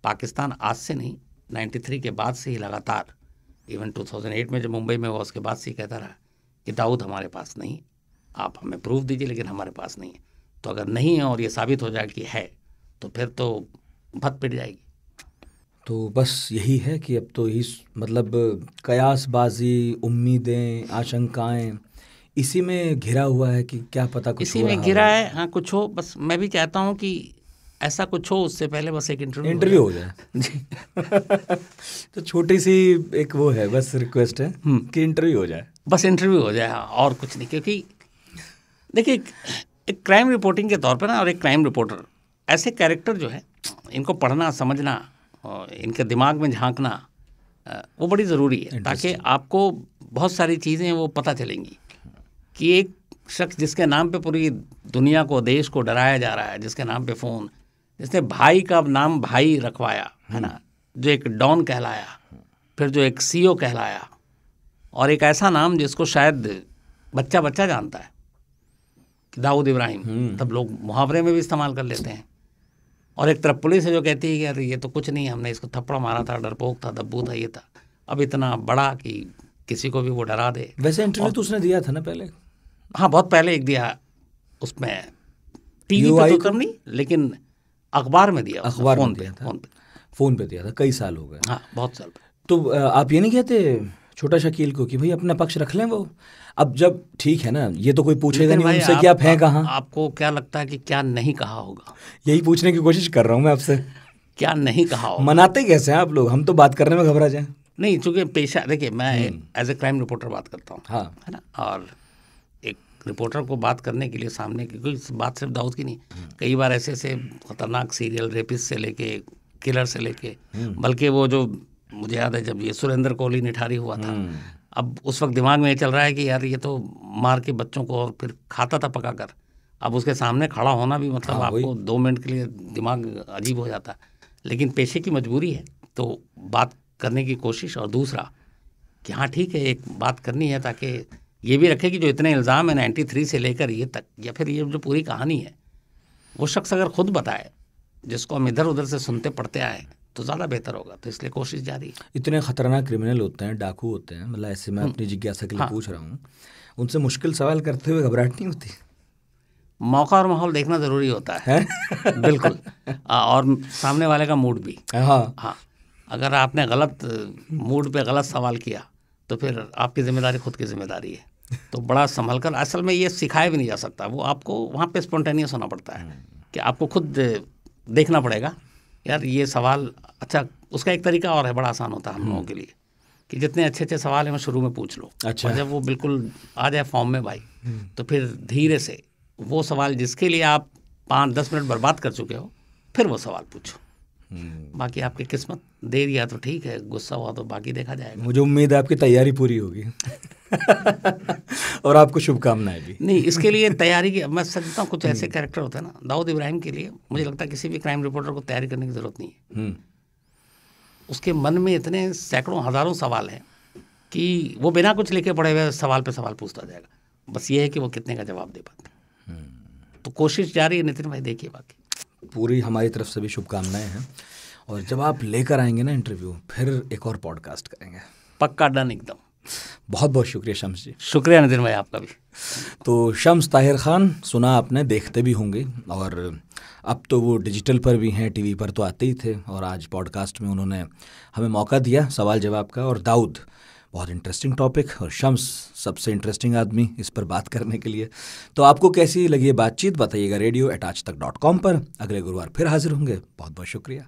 पाकिस्तान आज से नहीं 93 के बाद से ही लगातार, इवन 2008 में जब मुंबई में हुआ उसके बाद से ही कहता रहा कि दाऊद हमारे पास नहीं, आप हमें प्रूफ दीजिए, लेकिन हमारे पास नहीं है। तो अगर नहीं है और ये साबित हो जाए कि है तो फिर तो भत पिट जाएगी। तो बस यही है कि अब तो इस मतलब कयासबाजी, उम्मीदें, आशंकाएं इसी में घिरा हुआ है कि क्या पता कुछ इसी में घिरा है। हाँ, कुछ हो। बस मैं भी चाहता हूँ कि ऐसा कुछ हो, उससे पहले बस एक इंटरव्यू हो जाए जी। तो छोटी सी एक वो है, बस रिक्वेस्ट है कि इंटरव्यू हो जाए, बस इंटरव्यू हो जाए और कुछ नहीं। क्योंकि देखिए, एक क्राइम रिपोर्टिंग के तौर पर ना, और एक क्राइम रिपोर्टर, ऐसे कैरेक्टर जो है इनको पढ़ना, समझना और इनके दिमाग में झांकना वो बड़ी ज़रूरी है, ताकि आपको बहुत सारी चीज़ें वो पता चलेंगी कि एक शख्स जिसके नाम पे पूरी दुनिया को, देश को डराया जा रहा है, जिसके नाम पे फ़ोन, जिसने भाई का नाम भाई रखवाया है ना, जो एक डॉन कहलाया, फिर जो एक सीओ कहलाया, और एक ऐसा नाम जिसको शायद बच्चा बच्चा जानता है कि दाऊद इब्राहिम, तब लोग मुहावरे में भी इस्तेमाल कर लेते हैं। और एक तरफ पुलिस है जो कहती है कि अरे ये तो कुछ नहीं, हमने इसको थप्पड़ मारा था, डरपोक था, दब्बू था, ये था। अब इतना बड़ा कि किसी को भी वो डरा दे। वैसे इंटरव्यू तो उसने दिया था ना पहले? हाँ, बहुत पहले एक दिया, उसमें टीवी पे तो कम नहीं, लेकिन अखबार में दिया। अखबार में दिया था, फ़ोन पे दिया था, कई साल हो गए। हाँ, बहुत साल। तो आप ये नहीं कहते छोटा शकील को कि भाई अपना पक्ष रख लें वो? अब जब ठीक है ना, ये तो कोई पूछेगा नहीं उनसे कि आप हैं कहाँ। आपको क्या लगता है कि क्या नहीं कहा होगा? यही पूछने की कोशिश कर रहा हूँ मैं आपसे। क्या नहीं कहा होगा? मनाते कैसे हैं आप लोग? हम तो बात करने में घबरा जाएं। नहीं, चूंकि पेशा, देखिए मैं एज ए क्राइम रिपोर्टर बात करता हूँ, हाँ, है ना। और एक रिपोर्टर को बात करने के लिए सामने की कोई बात सिर्फ दाऊद की नहीं, कई बार ऐसे ऐसे खतरनाक सीरियल रेपिस्ट से लेके किलर से लेके, बल्कि वो जो मुझे याद है जब ये सुरेंद्र कोहली निठारी हुआ था, अब उस वक्त दिमाग में ये चल रहा है कि यार ये तो मार के बच्चों को और फिर खाता था पका कर, अब उसके सामने खड़ा होना भी मतलब आपको 2 मिनट के लिए दिमाग अजीब हो जाता है। लेकिन पेशे की मजबूरी है तो बात करने की कोशिश। और दूसरा कि हाँ ठीक है, एक बात करनी है ताकि ये भी रखे कि जो इतने इल्ज़ाम है 93 से लेकर ये तक, या फिर ये जो पूरी कहानी है, वो शख्स अगर खुद बताए जिसको हम इधर उधर से सुनते पढ़ते आए तो ज़्यादा बेहतर होगा। तो इसलिए कोशिश जारी है। इतने खतरनाक क्रिमिनल होते हैं, डाकू होते हैं, मतलब ऐसे मैं अपनी जिज्ञासा के लिए पूछ रहा हूँ, उनसे मुश्किल सवाल करते हुए घबराहट नहीं होती? मौका और माहौल देखना ज़रूरी होता है, बिल्कुल। और सामने वाले का मूड भी। हाँ, अगर आपने गलत मूड पे गलत सवाल किया तो फिर आपकी जिम्मेदारी खुद की जिम्मेदारी है। तो बड़ा संभल कर, असल में ये सिखाया भी नहीं जा सकता, वो आपको वहाँ पे स्पॉन्टेनियस होना पड़ता है कि आपको खुद देखना पड़ेगा यार ये सवाल। अच्छा, उसका एक तरीका और है, बड़ा आसान होता है हम लोगों के लिए, कि जितने अच्छे अच्छे सवाल हैं वो शुरू में पूछ लो। अच्छा। और जब वो बिल्कुल आ जाए फॉर्म में भाई, तो फिर धीरे से वो सवाल जिसके लिए आप 5-10 मिनट बर्बाद कर चुके हो, फिर वो सवाल पूछो। बाकी आपकी किस्मत, देर या तो ठीक है, गुस्सा हुआ तो बाकी देखा जाएगा। मुझे उम्मीद है आपकी तैयारी पूरी होगी और आपको शुभकामनाएं भी। नहीं, इसके लिए तैयारी की, मैं समझता हूँ कुछ ऐसे कैरेक्टर होते हैं ना, दाऊद इब्राहिम के लिए मुझे लगता है किसी भी क्राइम रिपोर्टर को तैयारी करने की ज़रूरत नहीं है। उसके मन में इतने सैकड़ों हज़ारों सवाल हैं कि वो बिना कुछ लिखे पड़े हुए सवाल पे सवाल पूछता जाएगा, बस ये है कि वो कितने का जवाब दे पाते। तो कोशिश जारी है नितिन भाई, देखिए। बाकी पूरी हमारी तरफ से भी शुभकामनाएं हैं, और जब आप लेकर आएंगे ना इंटरव्यू, फिर एक और पॉडकास्ट करेंगे, पक्का, डन एकदम। बहुत बहुत शुक्रिया शम्स जी। शुक्रिया नितिन भाई, आपका भी। तो शम्स ताहिर खान सुना आपने, देखते भी होंगे, और अब तो वो डिजिटल पर भी हैं, टीवी पर तो आते ही थे, और आज पॉडकास्ट में उन्होंने हमें मौका दिया सवाल जवाब का। और दाऊद बहुत इंटरेस्टिंग टॉपिक, और शम्स सबसे इंटरेस्टिंग आदमी इस पर बात करने के लिए। तो आपको कैसी लगी ये बातचीत बताइएगा radio@aajtak.com पर। अगले गुरुवार फिर हाजिर होंगे। बहुत बहुत शुक्रिया।